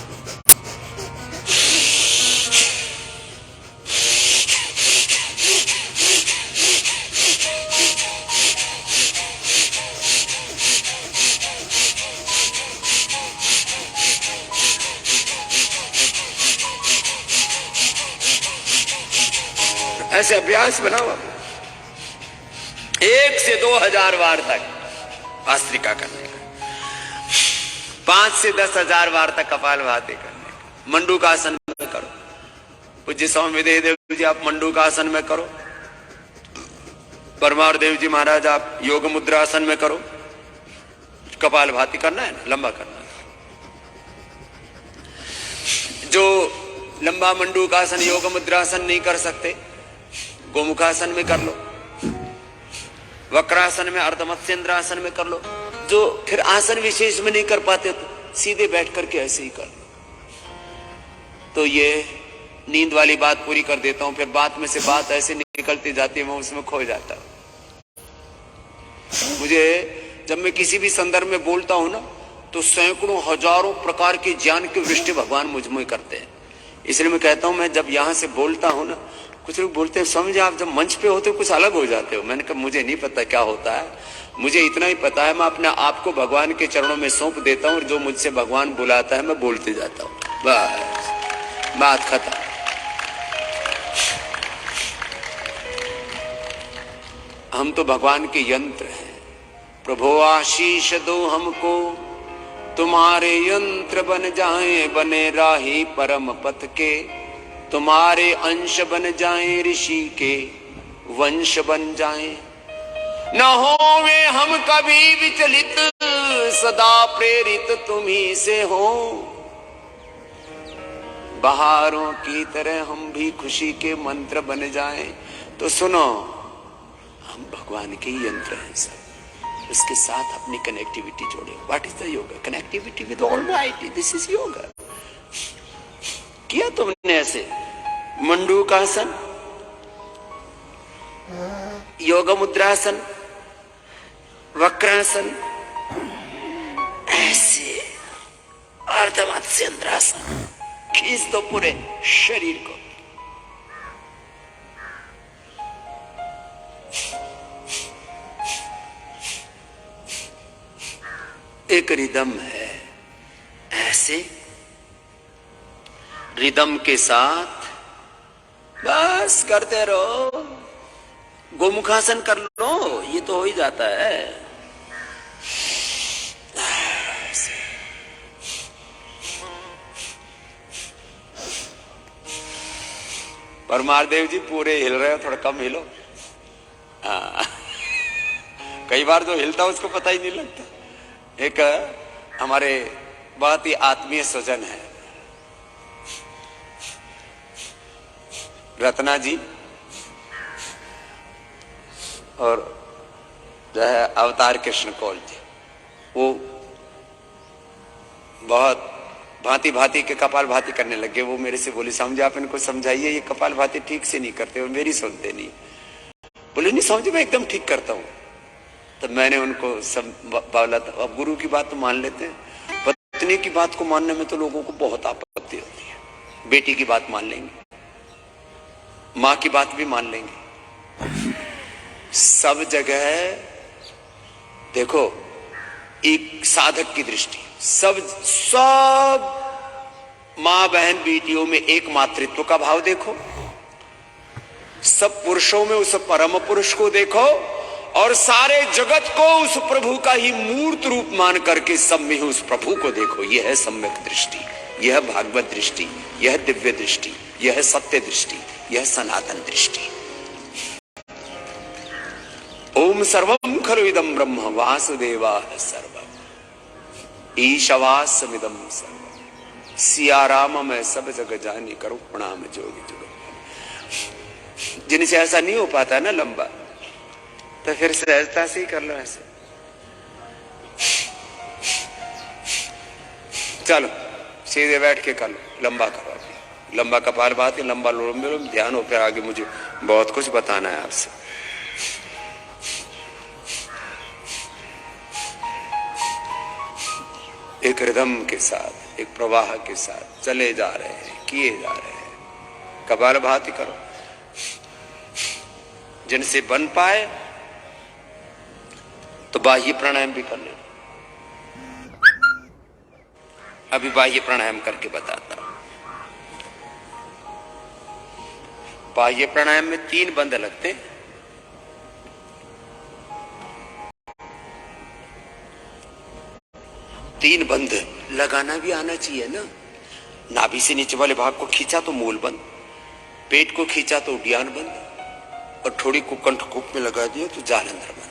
ऐसे अभ्यास बनाओ, 1 से 2000 बार तक भस्त्रिका करने का, 5 से 10,000 बार तक कपालभाति करने का, मंडूकासन में करो। पूज्य स्वामी विदेह देव जी आप मंडूकासन में करो, परमार देव जी महाराज आप योग मुद्रासन में करो। कपालभाति करना है ना, लंबा करना है। जो लंबा मंडूकासन, योग मुद्रासन नहीं कर सकते, गोमुखासन में कर लो, वक्रासन में, अर्धमत्स्येंद्रासन में कर लो। जो फिर आसन विशेष में नहीं कर पाते तो सीधे बैठ करके ऐसे ही कर लो। तो ये नींद वाली बात पूरी कर देता हूं, फिर बात में से बात ऐसे निकलती जाती है, मैं उसमें खो जाता हूं। मुझे जब मैं किसी भी संदर्भ में बोलता हूं ना, तो सैकड़ों हजारों प्रकार के ज्ञान की वृष्टि भगवान मुझ में करते हैं। इसलिए मैं कहता हूं, मैं जब यहां से बोलता हूं ना, कुछ लोग बोलते हैं समझे आप जब मंच पे होते हो कुछ अलग हो जाते हो। मैंने कहा मुझे नहीं पता क्या होता है, मुझे इतना ही पता है मैं अपने आप को भगवान के चरणों में सौंप देता हूं, और जो मुझसे भगवान बुलाता है मैं बोलते जाता हूं, बस बात खत्म। हम तो भगवान के यंत्र हैं। प्रभु आशीष दो हमको, तुम्हारे यंत्र बन जाएं, बने राही परम पथ के, तुम्हारे अंश बन जाएं, ऋषि के वंश बन जाएं। न होवे हम कभी विचलित, सदा प्रेरित तुम्ही से हो। बहारों की तरह हम भी खुशी के मंत्र बन जाएं। तो सुनो, हम भगवान के यंत्र हैं सब, उसके साथ अपनी कनेक्टिविटी जोड़े। What is the yoga? Connectivity with almighty, this is yoga. किया तुमने ऐसे मंडूकासन, योग मुद्रासन, वक्रासन, ऐसे अर्धमत्स्येंद्रासन, खींच दो पूरे शरीर को। एक रिदम है, ऐसे रिदम के साथ बस करते रहो। गोमुखासन कर लो, ये तो हो ही जाता है। परमारदेव जी पूरे हिल रहे हो, थोड़ा कम हिलो। कई बार जो हिलता उसको पता ही नहीं लगता। एक हमारे बहुत ही आत्मीय स्वजन है रत्ना जी, और जो है अवतार कृष्ण कौल जी, वो बहुत भांति भांति के कपाल भांति करने लगे। वो मेरे से बोले स्वामी जी आप इनको समझाइए, ये कपाल भांति ठीक से नहीं करते, और मेरी सुनते नहीं। बोले नहीं स्वामी जी मैं एकदम ठीक करता हूँ। तब मैंने उनको बोला था अब गुरु की बात तो मान लेते हैं, पत्नी की बात को मानने में तो लोगों को बहुत आपत्ति होती है। बेटी की बात मान लेंगे, माँ की बात भी मान लेंगे। सब जगह देखो एक साधक की दृष्टि, सब माँ बहन बेटियों में एक मातृत्व का भाव देखो, सब पुरुषों में उस परम पुरुष को देखो, और सारे जगत को उस प्रभु का ही मूर्त रूप मान करके सब में ही उस प्रभु को देखो। यह है सम्यक दृष्टि, यह भागवत दृष्टि, यह दिव्य दृष्टि, यह सत्य दृष्टि, यह सनातन दृष्टि। ओम सर्वम खलु इदं ब्रह्म वासुदेवाः सर्वम् ईशवास्यमिदं सर्वम् सिया राम मैं सब जग जानी करो प्रणाम जोगी जुग। जिनसे ऐसा नहीं हो पाता ना लंबा, तो फिर सहजता से ही कर लो ऐसे। चलो सीधे बैठ के कर लो, लंबा करो, लंबा कपाल भाती, लंबा लोम ध्यान हो। फिर आगे मुझे बहुत कुछ बताना है आपसे। एक रिदम के साथ, एक प्रवाह के साथ चले जा रहे हैं, किए जा रहे हैं। कपाल भाती करो, जिनसे बन पाए तो बाह्य प्राणायाम भी कर ले। अभी बाह्य प्राणायाम करके बताता हूं। बाह्य प्राणायाम में 3 बंद लगते हैं। तीन बंद लगाना भी आना चाहिए ना। नाभि से नीचे वाले भाग को खींचा तो मूल बंद, पेट को खींचा तो उड्डयन बंद, और थोड़ी को कंठकूप में लगा दिया तो जालंधर बंद।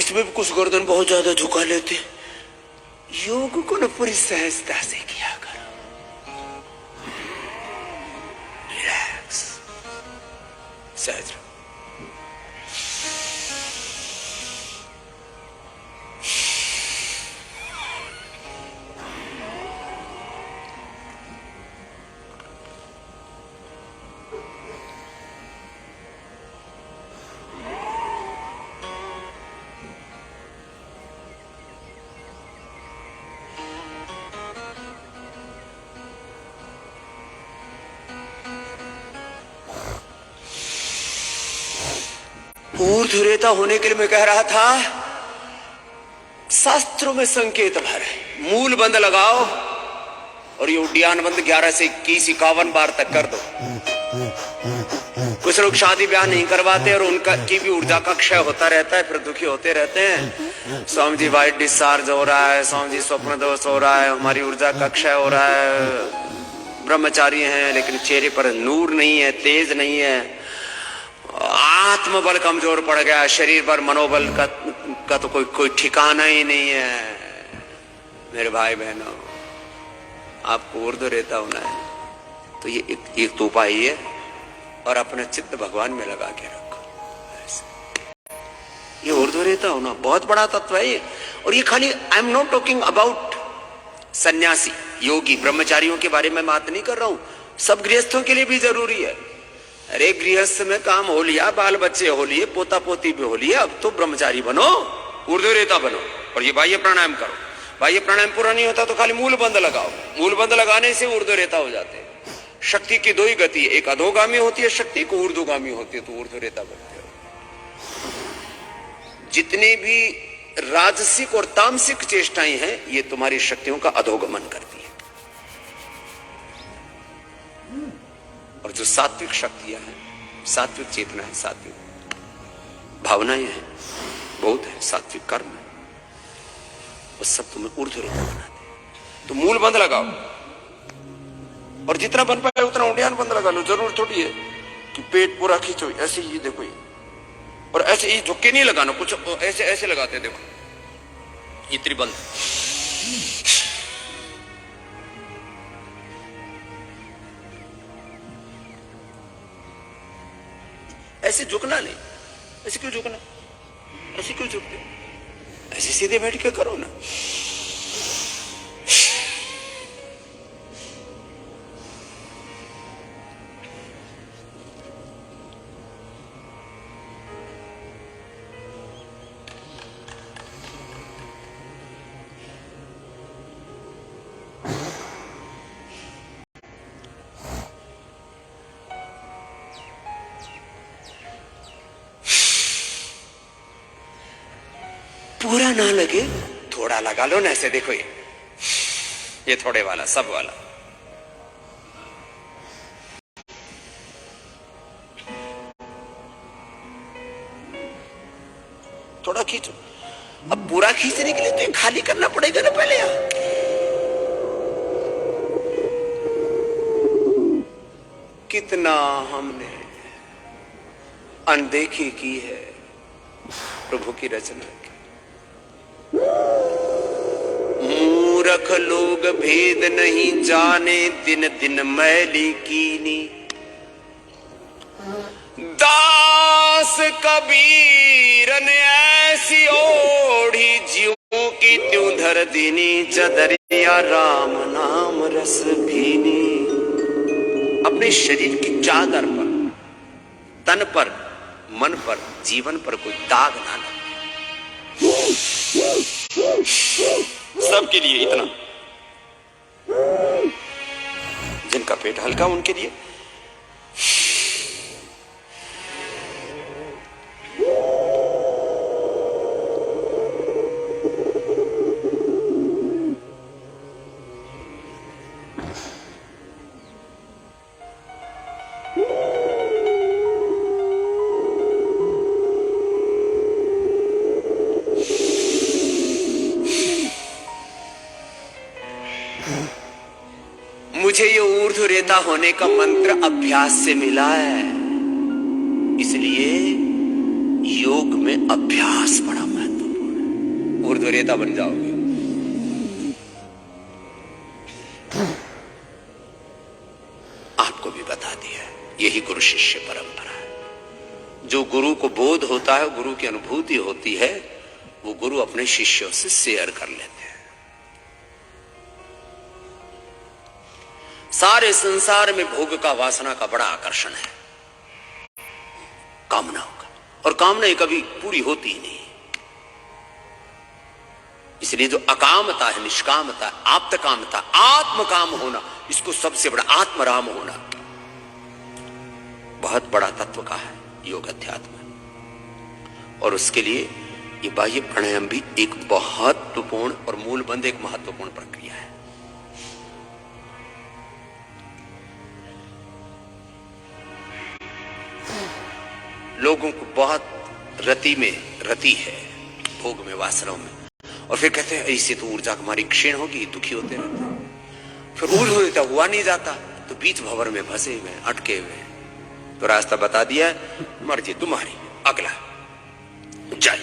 इसमें भी कुछ गर्दन बहुत ज्यादा झुका लेते। योग को न पूरी सहजता से किया करो, रिलैक्स, सहज रहो। ऊर्ध्वरेता होने के लिए मैं कह रहा था, शास्त्रों में संकेत भर है। मूल बंद लगाओ और ये उड्डयन बंद 11 से 21, 51 बार तक कर दो। कुछ लोग शादी ब्याह नहीं करवाते और उनका की भी ऊर्जा का क्षय होता रहता है, फिर दुखी होते रहते हैं। स्वामी जी वाइट डिस्चार्ज हो रहा है, स्वामी जी स्वप्न दोष हो रहा है, हमारी ऊर्जा का क्षय हो रहा है। ब्रह्मचारी हैं लेकिन चेहरे पर नूर नहीं है, तेज नहीं है, आत्मबल कमजोर पड़ गया, शरीर पर मनोबल का तो कोई ठिकाना ही नहीं है। मेरे भाई बहनों, आपको ऊर्ध्व रेता होना है तो ये एक तो उपाय है, और अपना चित्त भगवान में लगा के रखो। ये ऊर्ध्व रेता होना बहुत बड़ा तत्व है ये। और ये खाली I am not talking about सन्यासी, योगी, ब्रह्मचारियों के बारे में बात नहीं कर रहा हूं, सब गृहस्थों के लिए भी जरूरी है। अरे गृहस्थ में काम हो लिया, बाल बच्चे हो लिए, पोता पोती भी हो लिए, अब तो ब्रह्मचारी बनो, ऊर्ध्व रेता बनो। और ये बाह्य प्राणायाम करो। बाह्य प्राणायाम पूरा नहीं होता तो खाली मूल बंद लगाओ। मूल बंद लगाने से ऊर्ध्व रेता हो जाते हैं। शक्ति की दो ही गति है, एक अधोगामी होती है शक्ति, को ऊर्ध्वगामी होती है, तो ऊर्ध्व रेता बनते हो। जितनी भी राजसिक और तामसिक चेष्टाएं हैं, ये तुम्हारी शक्तियों का अधोगमन करती है। और जो सात्विक शक्तियां हैं, सात्विक चेतना है, सात्विक भावनाएं हैं, बहुत है, सात्विक कर्म है, वो सब तुम्हें ऊर्ध्व रेता बनाते हैं। तो मूल बंद लगाओ, और जितना बन पाए उतना उड्यान बंद लगा लो। जरूर थोड़ी है कि पेट पूरा खींचो, ऐसे ही देखो ये, और ऐसे ही झुक्के नहीं लगाना, कुछ ऐसे ऐसे लगाते हैं, देखो ये त्रिबंध। ऐसे झुकना नहीं, ऐसे क्यों झुकना, ऐसे क्यों झुकते, ऐसे सीधे बैठ के करो ना। पूरा ना लगे, थोड़ा लगा लो ना, ऐसे देखो ये थोड़े वाला, सब वाला। थोड़ा खींचो। अब पूरा खींचने के लिए तो खाली करना पड़ेगा ना पहले। यहां कितना हमने अनदेखी की है प्रभु की रचना की। मूर्ख लोग भेद नहीं जाने, दिन दिन मैली कीनी। दास कबीर ने ऐसी ओढ़ी, ज्यों की त्यों धर दीनी, चदरिया राम नाम रस भीनी। अपने शरीर की चादर पर, तन पर, मन पर, जीवन पर कोई दाग ना लगे। सबके लिए इतना, जिनका पेट हल्का उनके लिए। मुझे ये ऊर्ध्व रेता होने का मंत्र अभ्यास से मिला है, इसलिए योग में अभ्यास बड़ा महत्वपूर्ण है। ऊर्ध्व रेता बन जाओगे। आपको भी बता दिया, यही गुरु शिष्य परंपरा है। जो गुरु को बोध होता है, गुरु की अनुभूति होती है, वो गुरु अपने शिष्यों से शेयर कर लेते हैं। सारे संसार में भोग का, वासना का बड़ा आकर्षण है, कामनाओं का, और कामनाएं कभी पूरी होती ही नहीं। इसलिए जो अकामता है, निष्कामता, आप्तकामता, आत्मकाम होना, इसको सबसे बड़ा आत्मराम होना बहुत बड़ा तत्व का है योग अध्यात्म। और उसके लिए ये बाह्य प्राणायाम भी एक महत्वपूर्ण और मूलबंध एक महत्वपूर्ण प्रक्रिया है। लोगों को बहुत रति है, भोग में, वासनाओं में, और फिर कहते हैं ऐसे तो ऊर्जा हमारी क्षीण होगी, दुखी होते रहते हैं। फिर ऊर्ध्व रेता हुआ नहीं जाता, तो बीच भंवर में फंसे हुए, अटके हुए। तो रास्ता बता दिया है, मर्जी तुम्हारी। अगला उज्जाई।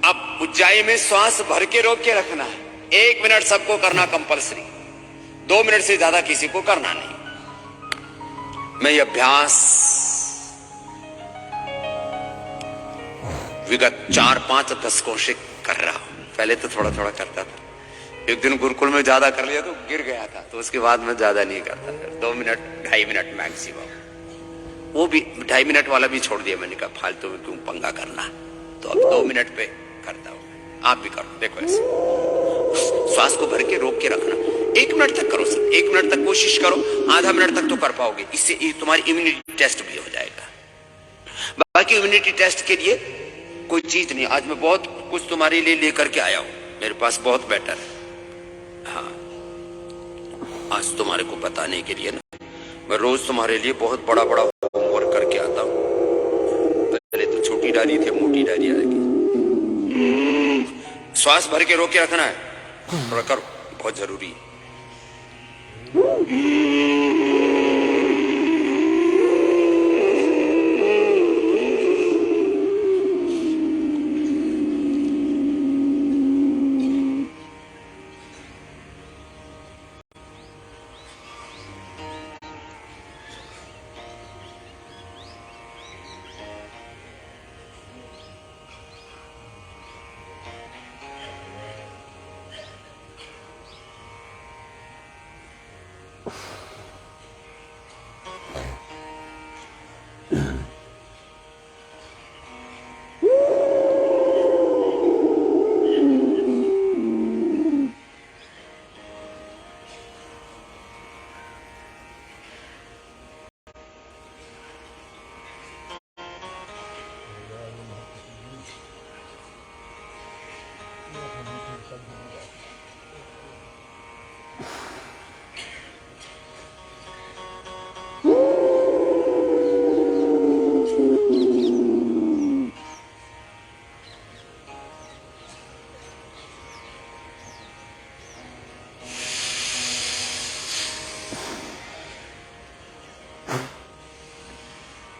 अब उज्जाई में श्वास भर के रोक के रखना है। 1 मिनट सबको करना कंपलसरी, 2 मिनट से ज्यादा किसी को करना नहीं। मैं ये अभ्यास विगत 4, 5, 10 से कर रहा हूं। पहले तो थोड़ा थोड़ा करता था, एक दिन गुरुकुल में ज्यादा कर लिया तो गिर गया था, तो उसके बाद मैं ज्यादा नहीं करता। 2 मिनट 2.5 मिनट मैक्सिमम, वो भी 2.5 मिनट वाला भी छोड़ दिया। मैंने कहा फालतू में क्यों पंगा करना, तो अब 2 मिनट पे करता हूं। आप भी करो, देखो ऐसे श्वास को भर के रोक के रखना। 1 मिनट तक करो सर, 1 मिनट तक कोशिश करो, आधा मिनट तक तो कर पाओगे। इससे तुम्हारी इम्यूनिटी टेस्ट भी हो जाएगा। बाकी इम्यूनिटी टेस्ट के लिए कोई चीज नहीं, आज मैं बहुत कुछ तुम्हारे लिए लेकर के आया हूं, मेरे पास बहुत बेटर है। हाँ, आज तुम्हारे को बताने के लिए ना, मैं रोज तुम्हारे लिए बहुत बड़ा बड़ा होमवर्क करके आता हूं। पहले तो छोटी डायरी थी, मोटी डायरी आएगी। श्वास भर के रोक के रखना है, थोड़ा करो, बहुत जरूरी है।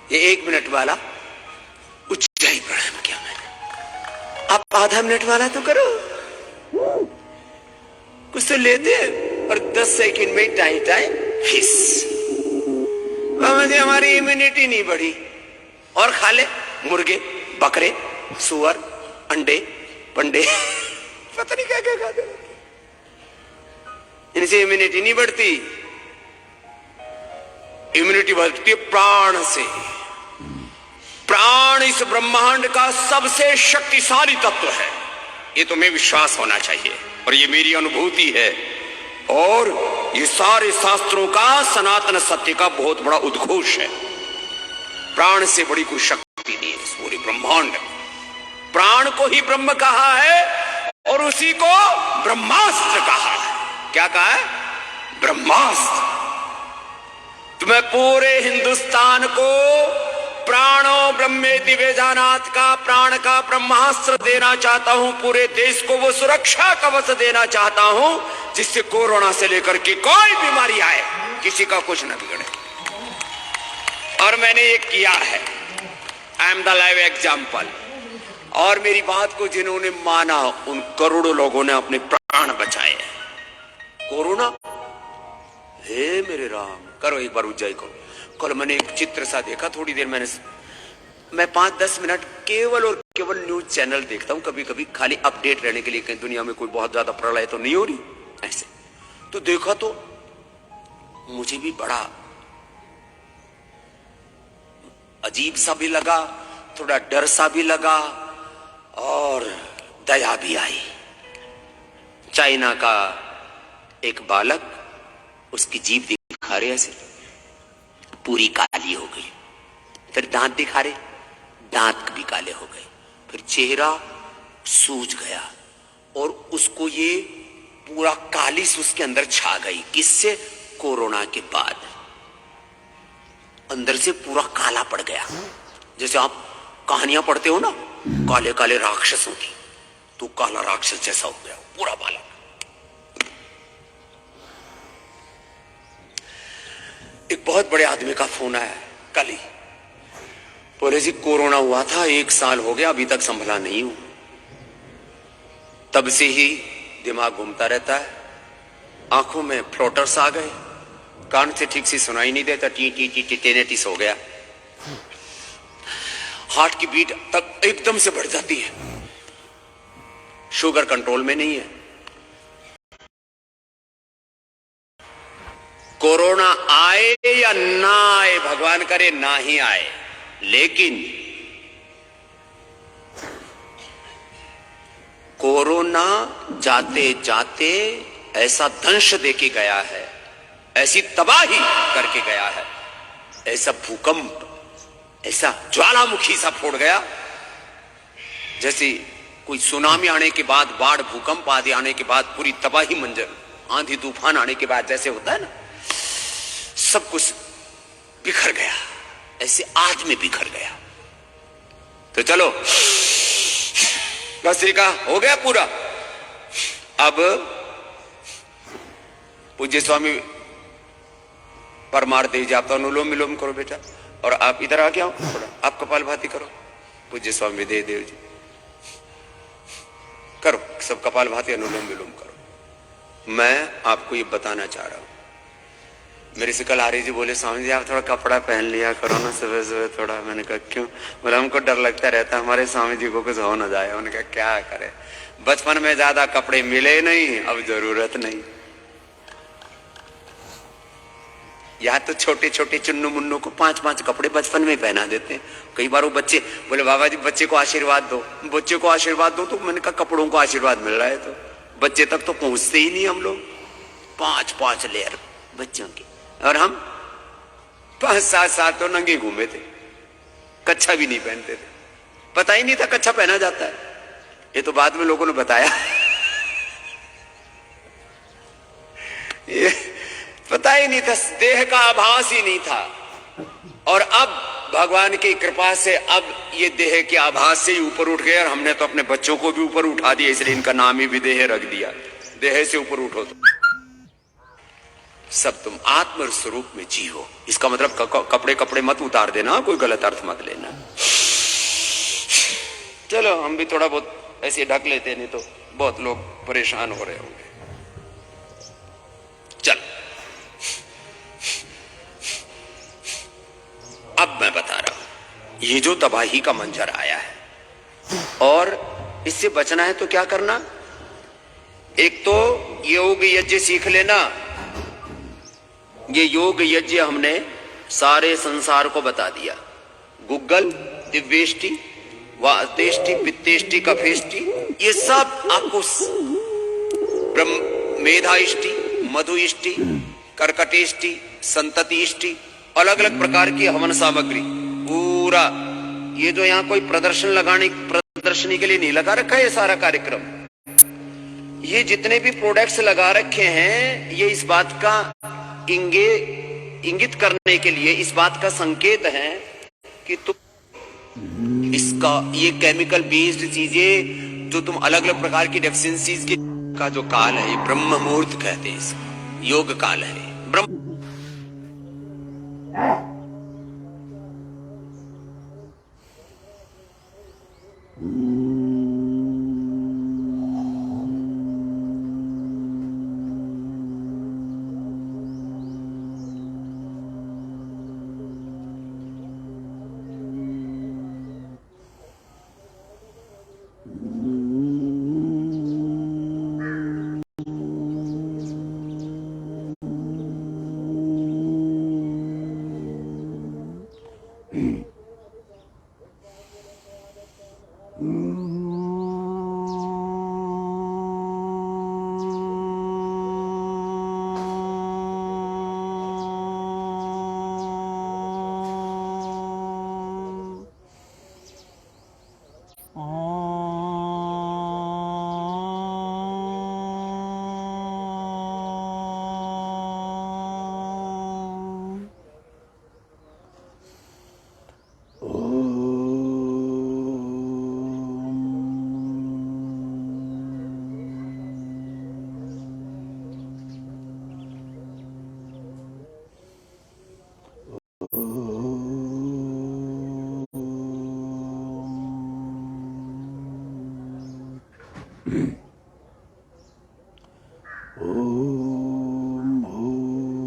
ये 1 मिनट वाला उज्जाई प्राणायाम किया मैंने। आप आधा मिनट वाला तो करो, कुछ तो लेते हैं, और 10 सेकंड में टाइम फिस। मुझे हमारी इम्यूनिटी नहीं बढ़ी, और खा ले मुर्गे, बकरे, सुअर, अंडे, पंडे, पता नहीं क्या क्या खाते, इनसे इम्यूनिटी नहीं बढ़ती। इम्यूनिटी बढ़ती है प्राण से। प्राण इस ब्रह्मांड का सबसे शक्तिशाली तत्व है, ये तुम्हें विश्वास होना चाहिए, और ये मेरी अनुभूति है, और ये सारे शास्त्रों का सनातन सत्य का बहुत बड़ा उद्घोष है। प्राण से बड़ी कोई शक्ति नहीं है इस पूरे ब्रह्मांड में। प्राण को ही ब्रह्म कहा है, और उसी को ब्रह्मास्त्र कहा है। क्या कहा है? ब्रह्मास्त्र। तो मैं पूरे हिंदुस्तान को प्राणो ब्रह्मेति वेदानाथ का, प्राण का ब्रह्मास्त्र देना चाहता हूं। पूरे देश को वो सुरक्षा कवच देना चाहता हूं, जिससे कोरोना से लेकर के कोई बीमारी आए, किसी का कुछ न बिगड़े। और मैंने ये किया है, I am the live example. और मेरी बात को जिन्होंने माना, उन करोड़ों लोगों ने अपने प्राण बचाए। कोरोना, हे मेरे राम, करो एक बार उज्जाई को। कल मैंने एक चित्र सा देखा, थोड़ी देर मैं 5-10 मिनट केवल और केवल न्यूज चैनल देखता हूं कभी कभी, खाली अपडेट रहने के लिए, कहीं दुनिया में कोई बहुत ज्यादा प्रलय तो नहीं हो रही ऐसे। तो देखा तो मुझे भी बड़ा अजीब सा भी लगा, थोड़ा डर सा भी लगा, और दया भी आई। चाइना का एक बालक, उसकी जीभ दिखा रहे ऐसे, पूरी काली हो गई। फिर दांत दिखा रहे, दांत भी काले हो गए। फिर चेहरा सूज गया, और उसको ये पूरा कालिस उसके अंदर छा गई। किससे? कोरोना के बाद अंदर से पूरा काला पड़ गया। जैसे आप कहानियां पढ़ते हो ना, काले काले राक्षसों की, तो काला राक्षस जैसा हो गया पूरा बालक। एक बहुत बड़े आदमी का फोन आया कल ही। बोले जी कोरोना हुआ था, 1 साल हो गया, अभी तक संभला नहीं हूं। तब से ही दिमाग घूमता रहता है, आंखों में फ्लोटर्स आ गए, कान से ठीक से सुनाई नहीं देता, टी टी टी टी टेनेटिस हो गया, हार्ट की बीट तक एकदम से बढ़ जाती है, शुगर कंट्रोल में नहीं है। कोरोना आए या ना आए, भगवान करे ना ही आए, लेकिन कोरोना जाते जाते ऐसा दंश देके गया है, ऐसी तबाही करके गया है, ऐसा भूकंप, ऐसा ज्वालामुखी सा फोड़ गया, जैसे कोई सुनामी आने के बाद, बाढ़ भूकंप आदि आने के बाद पूरी तबाही मंजर, आंधी तूफान आने के बाद जैसे होता है ना, सब कुछ बिखर गया, ऐसे आज में बिखर गया। तो चलो बस एक हो गया पूरा। अब पूज्य स्वामी परमार दे जी, आप तो अनुलोम विलोम करो बेटा, और आप इधर आ गया थोड़ा, आप कपालभाति करो। पूज्य स्वामी दे देव जी करो, सब कपालभाति अनुलोम विलोम करो। मैं आपको ये बताना चाह रहा हूं, मेरे से कल आर्य जी बोले स्वामी जी आप थोड़ा कपड़ा पहन लिया करो ना सुबह सुबह थोड़ा। मैंने कहा क्यों? बोला हमको डर लगता रहता हमारे स्वामी जी को कुछ हो ना जाए। उन्होंने कहा क्या करे, बचपन में ज्यादा कपड़े मिले नहीं, अब जरूरत नहीं। यहाँ तो छोटे छोटे चुन्नू मुन्नू को 5-5 कपड़े बचपन में पहना देते हैं। कई बार वो बच्चे बोले बाबा जी बच्चे को आशीर्वाद दो, बच्चे को आशीर्वाद दो, तो मैंने कहा कपड़ों को आशीर्वाद मिल रहा है तो बच्चे तक तो पहुंचते ही नहीं हम लोग। 5-5 लेयर बच्चों की, और हम 5-7 साल तो नंगे घूमे थे, कच्छा भी नहीं पहनते थे, पता ही नहीं था कच्छा पहना जाता है। ये तो बाद में लोगों ने बताया ये पता ही नहीं था, देह का आभास ही नहीं था। और अब भगवान की कृपा से अब ये देह के आभास से ही ऊपर उठ गए, और हमने तो अपने बच्चों को भी ऊपर उठा दिया, इसलिए इनका नाम ही विदेह रख दिया। देह से ऊपर उठो तो सब तुम आत्म स्वरूप में जी हो। इसका मतलब कपड़े कपड़े मत उतार देना, कोई गलत अर्थ मत लेना। चलो हम भी थोड़ा बहुत ऐसे ढक लेते, नहीं तो बहुत लोग परेशान हो रहे होंगे। चल अब मैं बता रहा हूं, ये जो तबाही का मंजर आया है और इससे बचना है तो क्या करना। एक तो योग यज्ञ सीख लेना। ये योग यज्ञ हमने सारे संसार को बता दिया। गुग्गल, दिव्येष्टि, वातेष्टि, पित्तेष्टि, कफेष्टि, ये सब आपको मेधाइष्टि, मधुइष्टि, कर्कटेष्टि, संततिष्टि, अलग अलग प्रकार की हवन सामग्री पूरा। ये जो यहाँ कोई प्रदर्शनी के लिए नहीं लगा रखा है ये सारा कार्यक्रम। ये जितने भी प्रोडक्ट्स लगा रखे हैं ये इस बात का इंगित करने के लिए, इस बात का संकेत है कि तुम इसका ये केमिकल बेस्ड चीजें जो तुम अलग अलग प्रकार की डेफिशिएंसीज के का जो काल है, ये ब्रह्म मुहूर्त कहते हैं इसको, योग काल है ब्रह्म।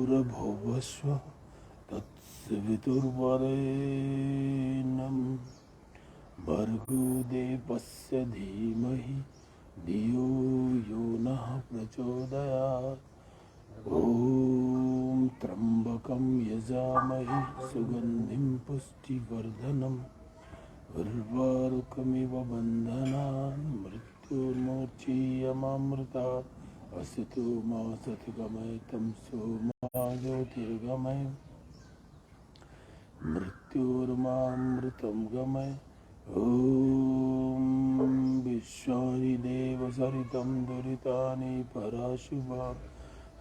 भूर्भुवस्सुः तत्सवितुर्वरेण्यं भर्गो देवस्य धीमहि धियो यो नः प्रचोदयात्। ॐ त्र्यम्बकं यजामहे सुगन्धिं पुष्टिवर्धनम् उर्वारुकमिव बन्धनान् मृत्युर्मोक्षीयमामृतात्। असतो मा सद्गमय तमसो मा ज्योतिर्गमय मृत्युर्मामृतं गमय। ॐ विश्वानि देवसरितं दुरितानि पराशुभा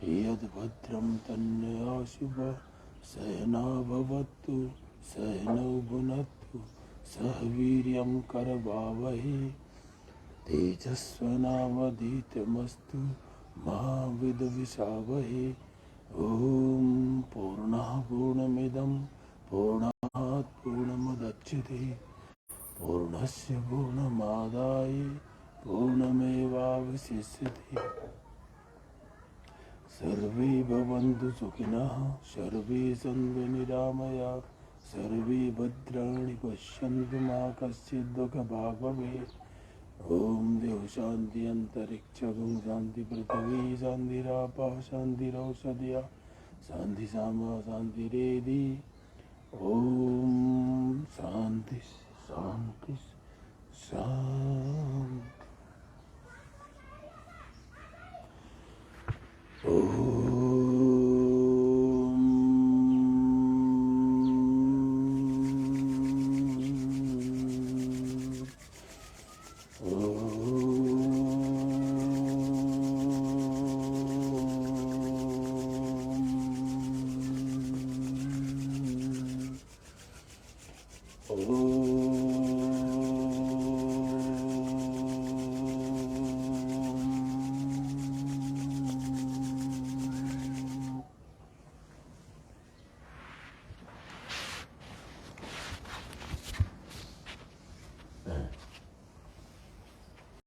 यद्भद्रं तन्नयाशुभ। सहना भवतु सहनौ भुनक्तु सह वीर्यं करवावहै तेजस्विनावधीतमस्तु मा विद्विषावहै। ॐ पूर्णः पूर्णमिदं पूर्णात् पूर्णमुदच्यते पूर्णस्य पूर्णमादाय पूर्णमेवावशिष्यते। सर्वे भवन्तु सुखिनः सर्वे सन्तु निरामयाः सर्वे भद्राणि पश्यन्तु मा कश्चित् दुःखभाग् भवेत्। ॐ देव शान्ति अन्तरिक्षं शान्ति पृथिवी शान्तिरापः शान्तिरौषधयः शान्ति सामा शान्तिरेधि। ॐ शान्ति शान्ति शान्ति। Oh